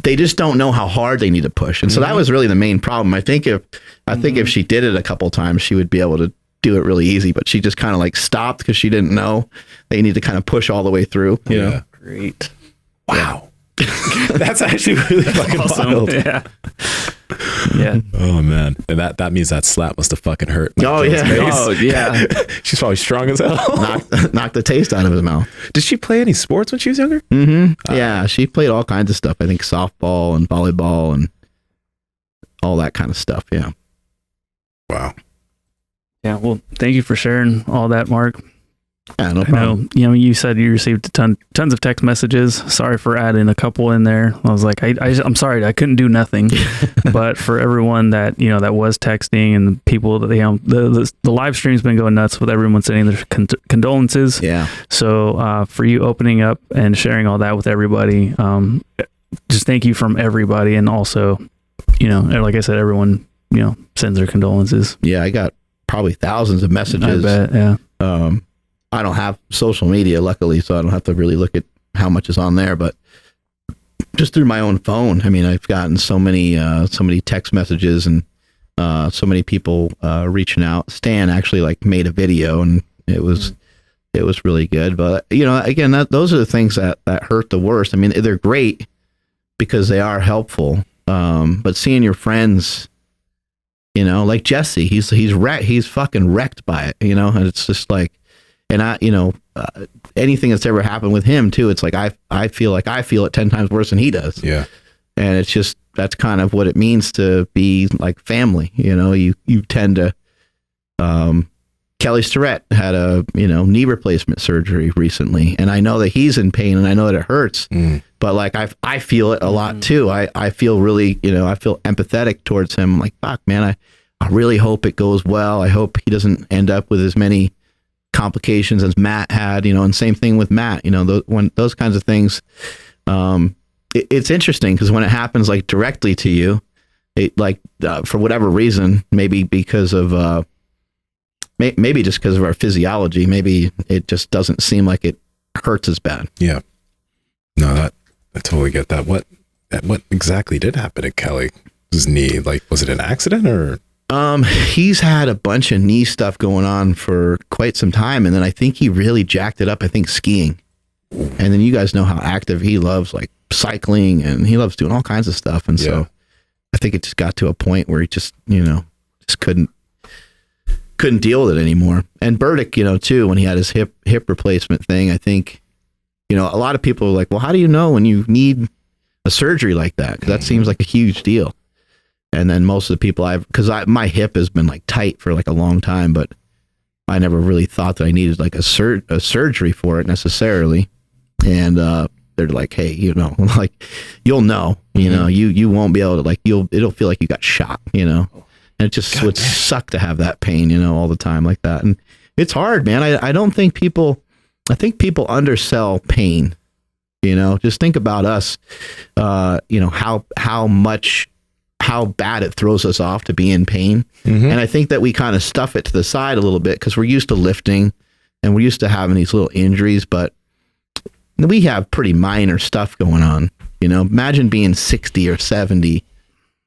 just don't know how hard they need to push, and so that was really the main problem. I think if she did it a couple times, she would be able to do it really easy, but she just kind of like stopped because she didn't know they need to kind of push all the way through. Yeah. Great. Wow. That's actually really fucking wild. Yeah. Yeah. Oh man, and that means that slap must have fucking hurt. Oh yeah. Oh yeah. She's probably strong as hell. Knocked the taste out of his mouth. Did she play any sports when she was younger? Mm-hmm. Yeah, she played all kinds of stuff. I think softball and volleyball and all that kind of stuff. Yeah. Wow. Yeah. Well, thank you for sharing all that, Mark. Yeah, no I problem. know, you said you received tons of text messages. Sorry for adding a couple in there. I was like, I'm sorry, I couldn't do nothing. But for everyone that, that was texting, and the people that the live stream's been going nuts with everyone sending their condolences. Yeah. So for you opening up and sharing all that with everybody, just thank you from everybody. And also, like I said, everyone, sends their condolences. Yeah, I got probably thousands of messages. I bet, yeah. I don't have social media, luckily, so I don't have to really look at how much is on there. But just through my own phone, I mean, I've gotten so many text messages and so many people reaching out. Stan actually like made a video, and it was really good. But again, those are the things that hurt the worst. I mean, they're great because they are helpful. But seeing your friends, like Jesse, he's fucking wrecked by it. And it's just like. And anything that's ever happened with him too, it's like I feel it 10 times worse than he does. Yeah. And it's just, that's kind of what it means to be like family. You tend to, Kelly Starrett had a, knee replacement surgery recently, and I know that he's in pain, and I know that it hurts, but like I feel it a lot too. I feel really, I feel empathetic towards him. I'm like, fuck man, I really hope it goes well. I hope he doesn't end up with as many complications as Matt had, and same thing with Matt, when those kinds of things, it's interesting because when it happens like directly to you, it like for whatever reason, maybe because of maybe just because of our physiology, maybe it just doesn't seem like it hurts as bad. Yeah. No, I totally get that. What exactly did happen to Kelly's knee? Like, was it an accident or? He's had a bunch of knee stuff going on for quite some time, and then I think he really jacked it up, I think skiing. And then you guys know how active he loves, like cycling, and he loves doing all kinds of stuff. And so I think it just got to a point where he just, just couldn't deal with it anymore. And Burdick, too, when he had his hip replacement thing, I think, a lot of people are like, well, how do you know when you need a surgery like that? 'Cause that seems like a huge deal. And then most of the people my hip has been like tight for like a long time, but I never really thought that I needed like a surgery for it necessarily. And they're like, hey, like you'll know, you won't be able to like, it'll feel like you got shot, and it just would suck to have that pain, all the time like that. And it's hard, man. I think people undersell pain, just think about us, how much how bad it throws us off to be in pain. And I think that we kind of stuff it to the side a little bit because we're used to lifting and we're used to having these little injuries, but we have pretty minor stuff going on. You know, imagine being 60 or 70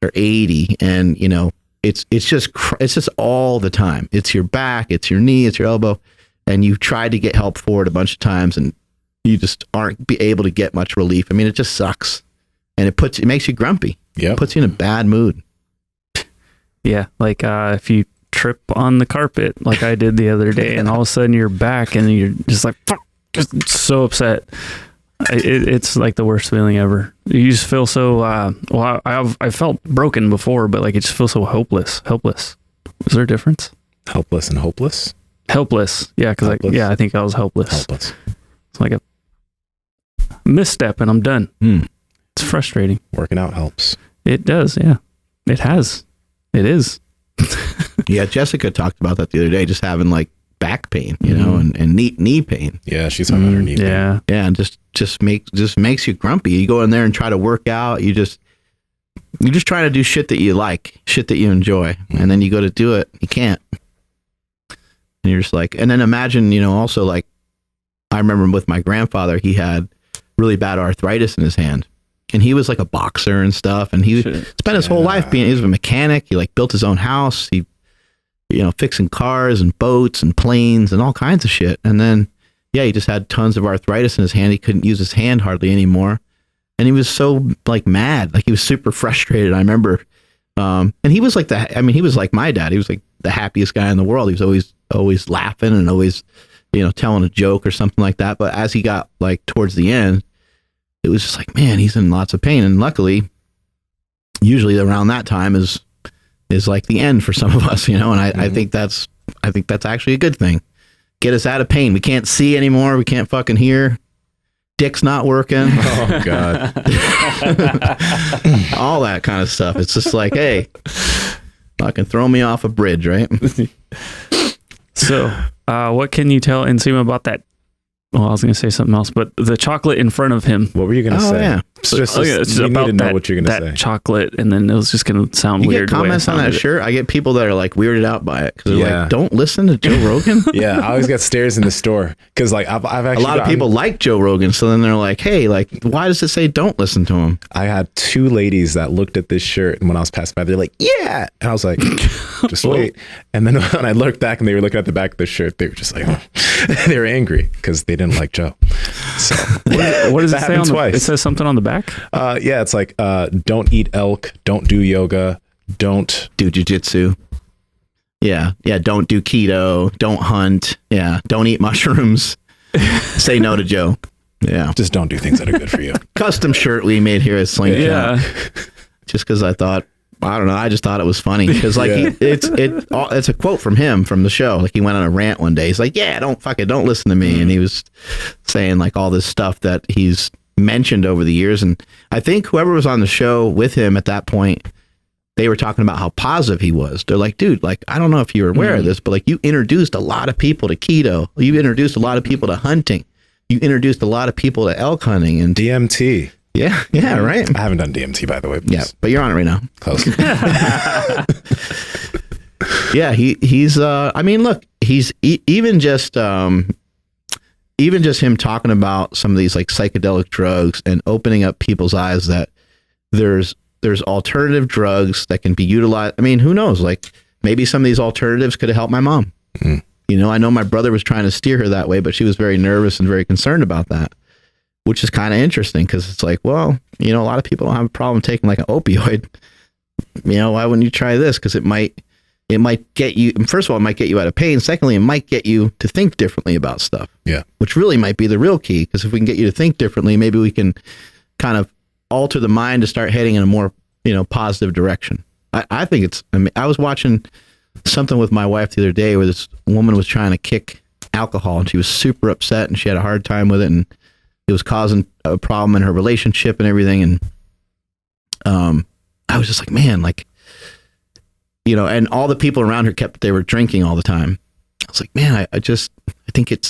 or 80 and, you know, it's just all the time. It's your back, it's your knee, it's your elbow, and you've tried to get help for it a bunch of times and you just aren't be able to get much relief. I mean, it just sucks. And it makes you grumpy. Yeah. It puts you in a bad mood. Yeah. Like if you trip on the carpet like I did the other day and all of a sudden you're back and you're just like, fuck, just so upset. It's like the worst feeling ever. You just feel so, I felt broken before, but like it just feels so helpless. Is there a difference? Helpless and hopeless? Helpless. Yeah. Cause I think I was helpless. It's like a misstep and I'm done. It's frustrating. Working out helps. It does, yeah. It has. It is. Yeah, Jessica talked about that the other day, just having like back pain, you know, and knee pain. Yeah, she's talking about her knee pain. Yeah, and just makes you grumpy. You go in there and try to work out. You're just trying to do shit that you like, shit that you enjoy, and then you go to do it, you can't. And you're just like, and then imagine, you know, also like, I remember with my grandfather, he had really bad arthritis in his hand. And he was like a boxer and stuff. And he spent his whole life he was a mechanic. He like built his own house. He, you know, fixing cars and boats and planes and all kinds of shit. And then, yeah, he just had tons of arthritis in his hand. He couldn't use his hand hardly anymore. And he was so like mad, like he was super frustrated. I remember, and he was like he was like my dad. He was like the happiest guy in the world. He was always laughing and always, you know, telling a joke or something like that. But as he got like towards the end, it was just like, man, he's in lots of pain. And luckily, usually around that time is like the end for some of us, you know, and I think that's actually a good thing. Get us out of pain. We can't see anymore. We can't fucking hear. Dick's not working. Oh God. All that kind of stuff. It's just like, hey, fucking throw me off a bridge, right? So, what can you tell Nsima about that? Well, I was going to say something else, but the chocolate in front of him. What were you going to say? Yeah. You need to know what you're going to say. That chocolate, and then it was just going to sound weird. You get comments on that shirt? I get people that are like weirded out by it because they're like, don't listen to Joe Rogan. Yeah, I always get stares in the store because like I've actually a lot of people like Joe Rogan, so then they're like, hey, like, why does it say don't listen to him? I had two ladies that looked at this shirt, and when I was passing by, they're like, yeah, and I was like, just wait. And then when I looked back and they were looking at the back of the shirt, they were just like, they were angry because they didn't like Joe. So what does it say on twice. It says something on the back. Yeah, it's like don't eat elk, don't do yoga, don't do jujitsu. Yeah, don't do keto, don't hunt. Yeah, don't eat mushrooms. Say no to Joe. Yeah, just don't do things that are good for you. Custom shirt we made here at Slingshot. Yeah, just because I thought. I don't know. I just thought it was funny because like it's a quote from him from the show. Like he went on a rant one day. He's like, "Yeah, don't listen to me," and he was saying like all this stuff that he's mentioned over the years. And I think whoever was on the show with him at that point, they were talking about how positive he was. They're like, "Dude, like I don't know if you're aware of this, but like you introduced a lot of people to keto. You introduced a lot of people to hunting. You introduced a lot of people to elk hunting and DMT." Yeah, right. I haven't done DMT, by the way. Yeah, but you're on it right now. Close. Yeah, he's. I mean, look, he's even just him talking about some of these like psychedelic drugs and opening up people's eyes that there's alternative drugs that can be utilized. I mean, who knows? Like maybe some of these alternatives could have helped my mom. You know, I know my brother was trying to steer her that way, but she was very nervous and very concerned about that. Which is kind of interesting because it's like, well, you know, a lot of people don't have a problem taking like an opioid. You know, why wouldn't you try this? Because it might get you. First of all, it might get you out of pain. Secondly, it might get you to think differently about stuff. Yeah, which really might be the real key. Because if we can get you to think differently, maybe we can kind of alter the mind to start heading in a more, you know, positive direction. I think it's. I mean, I was watching something with my wife the other day where this woman was trying to kick alcohol and she was super upset and she had a hard time with it and it was causing a problem in her relationship and everything. And I was just like, man, like, you know, and all the people around her they were drinking all the time. I was like, man, I just think it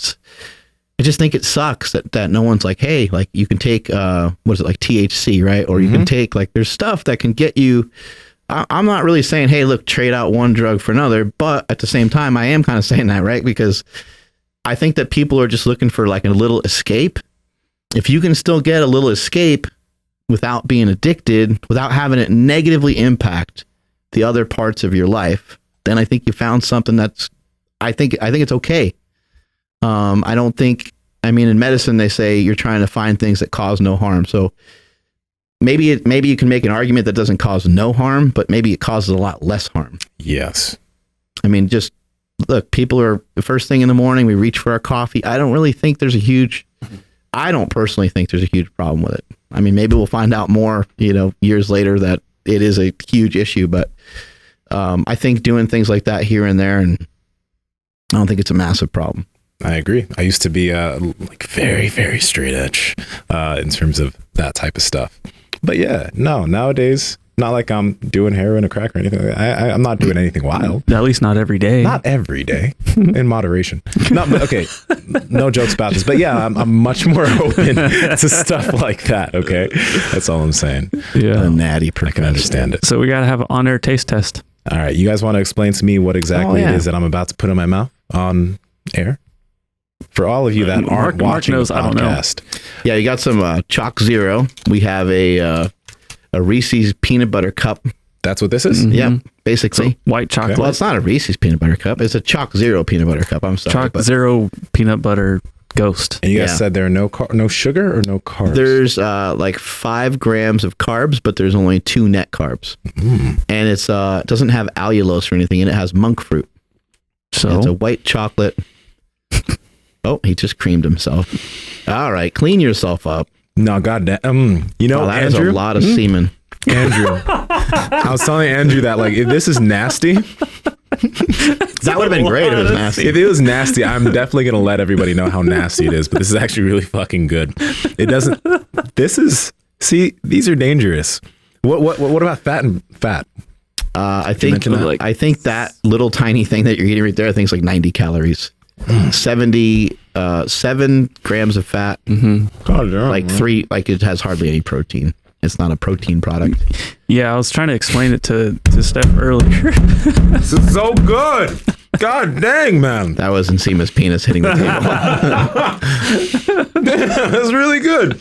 sucks that no one's like, hey, like you can take, what is it, like THC, right? Or you can take, like, there's stuff that can get you I'm not really saying, hey, look, trade out one drug for another, but at the same time, I am kind of saying that, right? Because I think that people are just looking for like a little escape. If you can still get a little escape without being addicted, without having it negatively impact the other parts of your life, then I think you found something that's, I think it's okay. I don't think, I mean, in medicine, they say you're trying to find things that cause no harm. So maybe you can make an argument that doesn't cause no harm, but maybe it causes a lot less harm. Yes. I mean, just look, people are the first thing in the morning, we reach for our coffee. I don't personally think there's a huge problem with it. I mean, maybe we'll find out more, years later that it is a huge issue, but I think doing things like that here and there, and I don't think it's a massive problem. I agree. I used to be like very, very straight edge in terms of that type of stuff. But yeah, no, nowadays, not like I'm doing heroin or crack or anything like that. I'm not doing anything wild. At least not every day. Not every day, in moderation. No, but okay, no jokes about this. But yeah, I'm much more open to stuff like that, okay? That's all I'm saying. Yeah. A natty I can progressive. understand it. So we got to have an on-air taste test. All right, you guys want to explain to me what exactly yeah. it is that I'm about to put in my mouth on air? For all of you that aren't watching knows, the I don't know. podcast. Yeah, you got some Chalk Zero. We have a Reese's peanut butter cup. That's what this is? Mhm. Yep, basically. White chocolate. Well, it's not a Reese's peanut butter cup. It's a Chalk Zero peanut butter cup. I'm sorry. Chalk but Zero peanut butter ghost. And you guys Yeah. said there are no sugar or no carbs? There's like 5 grams of carbs, but there's only 2 net carbs. Mm. And it doesn't have allulose or anything, and it has monk fruit. So It's a white chocolate. Oh, he just creamed himself. All right, clean yourself up. No, goddamn. You know, Oh, that is Andrew? a lot of semen. Andrew. I was telling Andrew that, like, if this is nasty, That would have been great if it was nasty. if it was nasty, I'm definitely going to let everybody know how nasty it is. But this is actually really fucking good. It doesn't, see, these are dangerous. What about fat? I think mention that? I think that little tiny thing that you're eating right there, I think it's like 90 calories. 7 grams of fat, like 3, like it has hardly any protein. It's not a protein product. yeah, I was trying to explain it to Steph earlier. This is so good. God dang, man. That was Nsima's penis hitting the table. That's really good.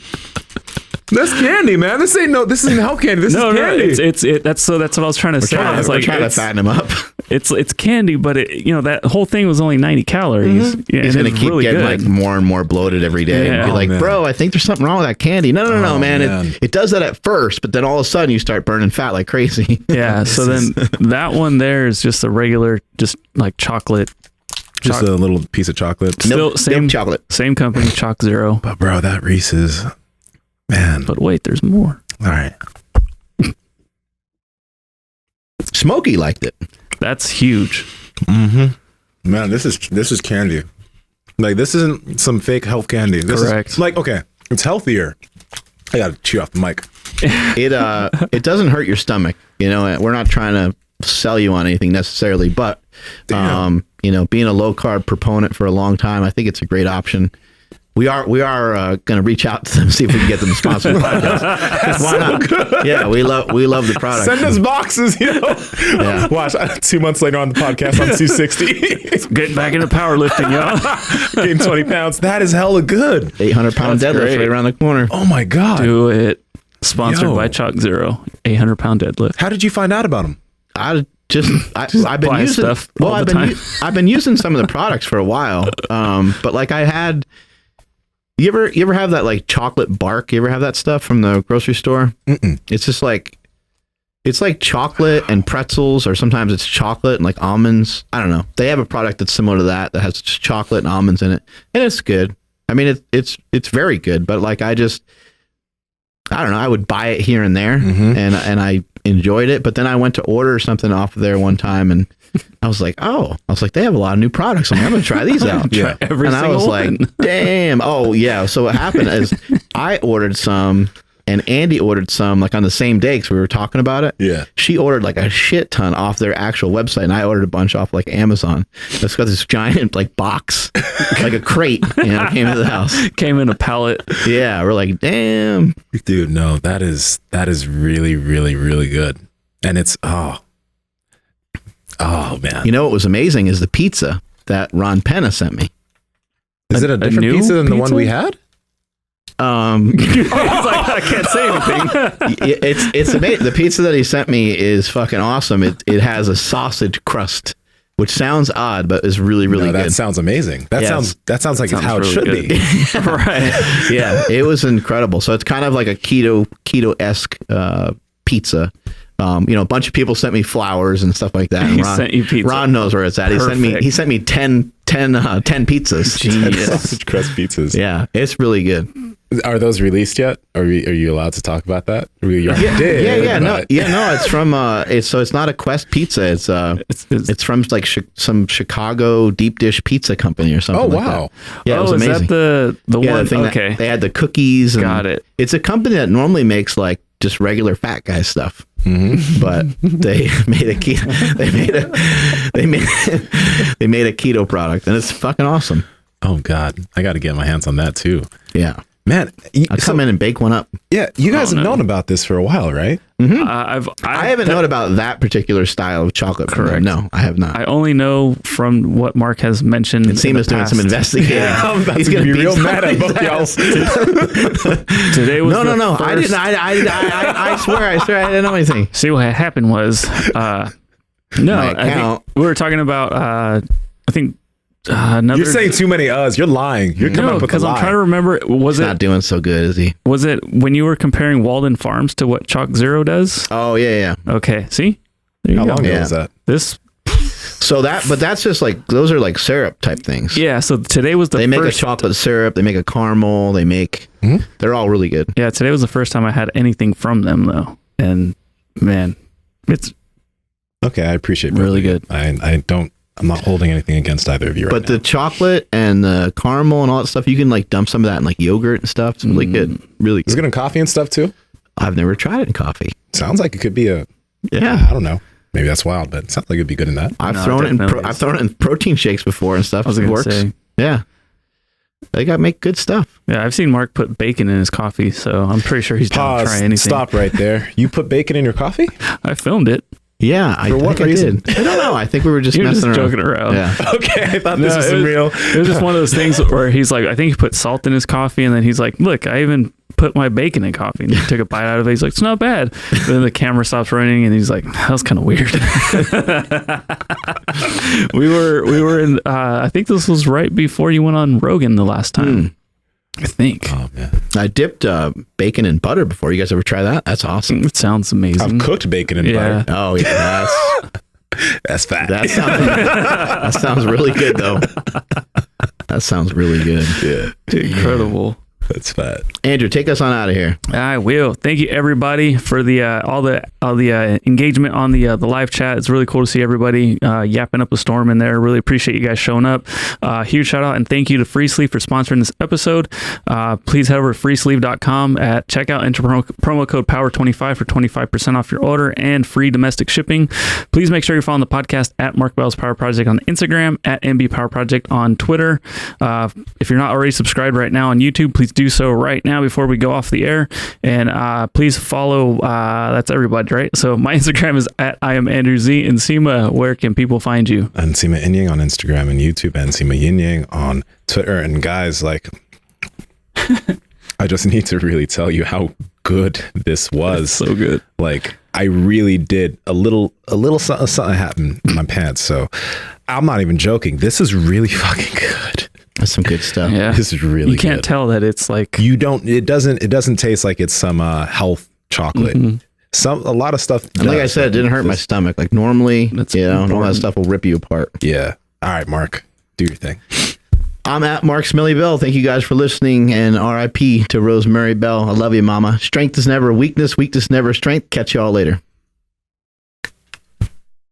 That's candy, man. This isn't hell candy. This is candy. That's what I was trying to say. It's We're like trying to fatten him up. it's candy, but that whole thing was only 90 calories. Yeah, He's and gonna it's keep really getting good. like more and more bloated every day. Yeah. And be Oh, like, man. bro, I think there's something wrong with that candy. No, Oh, man. man. It does that at first, but then all of a sudden you start burning fat like crazy. Yeah, so then that one there is just a regular, just like chocolate. Just a little piece of chocolate. Still Milk same chocolate. Same company, Chalk Zero. But bro, that Reese's, man. But wait, there's more. All right. Smokey liked it. That's huge. Mm-hmm. Man, this is candy. Like, this isn't some fake health candy. This Correct. is like, okay, it's healthier. I gotta chew off the mic. It doesn't hurt your stomach. We're not trying to sell you on anything necessarily, but Damn. being a low carb proponent for a long time, I think it's a great option. We are going to reach out to them, see if we can get them to sponsor the podcast. Why not? Good. Yeah, we love the product. Send us boxes, Yeah. Watch, 2 months later on the podcast, I'm 260. Getting back into powerlifting, y'all. Gained 20 pounds. That is hella good. 800-pound That's deadlift great. right around the corner. Oh my God. Do it. Sponsored Yo. by Chalk Zero. 800-pound deadlift. How did you find out about them? I've been buy using stuff all the time. I've been using some of the products for a while. But like I had, you ever have that like chocolate bark? You ever have that stuff from the grocery store? Mm-mm. It's just like, it's like chocolate and pretzels, or sometimes it's chocolate and like almonds. I don't know. They have a product that's similar to that has just chocolate and almonds in it, and it's good. I mean, it's very good. But like I don't know. I would buy it here and there, Mhm. and I enjoyed it. But then I went to order something off of there one time, and I was like, they have a lot of new products. I'm going to try these out. Yeah. Every And I single was one. like, damn. Oh, yeah. So what happened is I ordered some, and Andy ordered some like on the same day because we were talking about it. Yeah. She ordered like a shit ton off their actual website, and I ordered a bunch off like Amazon. It's got this giant like box, like a crate, came to the house. Came in a pallet. Yeah, we're like, damn. Dude, no, that is really, really, really good. And it's oh man. You know what was amazing is the pizza that Ron Penna sent me. Is it a different new pizza than the one pizza? we had? I was like, I can't say anything. It's amazing. The pizza that he sent me is fucking awesome. It has a sausage crust, which sounds odd, but is really No, good. that sounds amazing. That Yes. sounds like it's how it really should good. be. Right. Yeah, it was incredible. So it's kind of like a keto-esque pizza. A bunch of people sent me flowers and stuff like that. And He sent you pizza. Ron knows where it's at. Perfect. He sent me 10 pizzas. Genius. Sausage crust pizzas. Yeah, it's really good. Are those released yet? Are you allowed to talk about that? We already did. No, it's from it's not a Quest pizza. It's from like some Chicago deep dish pizza company or something. Oh like wow. that. Yeah, it was is amazing. that the one? thing Okay. that they had the cookies. And Got it. It's a company that normally makes like just regular fat guy stuff. Mm-hmm. But they made a keto. They made a keto product, and it's fucking awesome. Oh God, I got to get my hands on that too. Yeah, Man, I'll come in and bake one up. Yeah, you guys have no. known about this for a while, right? I haven't known about that particular style of chocolate. from them. Correct. No, I have not. I only know from what Mark has mentioned. Nsima's doing some investigating. I'm about He's to gonna be beat real mad at both somebody's y'all. ass. Today was No. I first- didn't. I swear I didn't know anything. See what happened was, My I account. think we were talking about. I think another. You're saying too many uhs. You're lying. You're coming no, up with a because I'm lie. trying to remember. Was He's not doing so good, is he? when you were comparing Walden Farms to what Chalk Zero does? Oh yeah. Okay, see, there you How go. long ago Yeah. was that? This, So that's just like those are like syrup type things. yeah. So today was the They make first. a chocolate syrup. They make a caramel. They make. They're all really good. Yeah, today was the first time I had anything from them though, and man, it's Okay, I appreciate Really both of you. I'm not holding anything against either of you right But now. the chocolate and the caramel and all that stuff, you can like dump some of that in like yogurt and stuff. It's really good. Really Is it good. good in coffee and stuff too? I've never tried it in coffee. Sounds like it could be I don't know. Maybe that's wild, but it sounds like it'd be good in that. I've No, thrown it in. definitely I've thrown it in protein shakes before and stuff. I was It gonna works. say. Yeah, they got make good stuff. Yeah, I've seen Mark put bacon in his coffee, so I'm pretty sure he's down to try anything. Stop right there. You put bacon in your coffee? I filmed it. Yeah, I For what think reason? I did. I don't know. I think we were just You're messing just around. joking around. Yeah. Okay, I thought No, this was it some was- real. It was just one of those things where he's like, I think he put salt in his coffee, and then he's like, look, I even put my bacon in coffee. And he took a bite out of it. He's like, it's not bad. Then the camera stops running, and he's like, that was kind of weird. we were in. I think this was right before you went on Rogan the last time. I think. Oh man, I dipped bacon in butter before. You guys ever try that? That's awesome. It sounds amazing. I've cooked bacon in Yeah. butter. Oh yeah, That's fat. that sounds really good though. That sounds really good. yeah, Incredible. that's fat. Andrew, take us on out of here. I will. Thank you everybody for the all the engagement on the live chat. It's really cool to see everybody yapping up a storm in there. Really appreciate you guys showing up. Huge shout out and thank you to Free Sleeve for sponsoring this episode. Please head over to freesleeve.com at checkout, enter promo code POWER25 for 25% off your order and free domestic shipping. Please make sure you're following the podcast at Mark Bell's Power Project on Instagram, at MB Power Project on Twitter. If you're not already subscribed right now on YouTube, please do so right now before we go off the air. And please follow, that's everybody, right? So my Instagram is at I am Andrew Z. Nsima, where can people find you? Nsima Inyang on Instagram and YouTube, Nsima Inyang on Twitter. And guys, like, I just need to really tell you how good this was. So good. Like, I really did a little something happened in my pants. So I'm not even joking. This is really fucking good. That's some good stuff. Yeah. This is really You can't good. tell that it's like, It doesn't taste like it's some health chocolate. A lot of stuff. And like I said, it didn't hurt my stomach. Like normally, That's all that important. stuff will rip you apart. Yeah. All right, Mark, do your thing. I'm at Mark Smelly Bell. Thank you guys for listening, and RIP to Rosemary Bell. I love you, Mama. Strength is never weakness. Weakness never strength. Catch y'all later.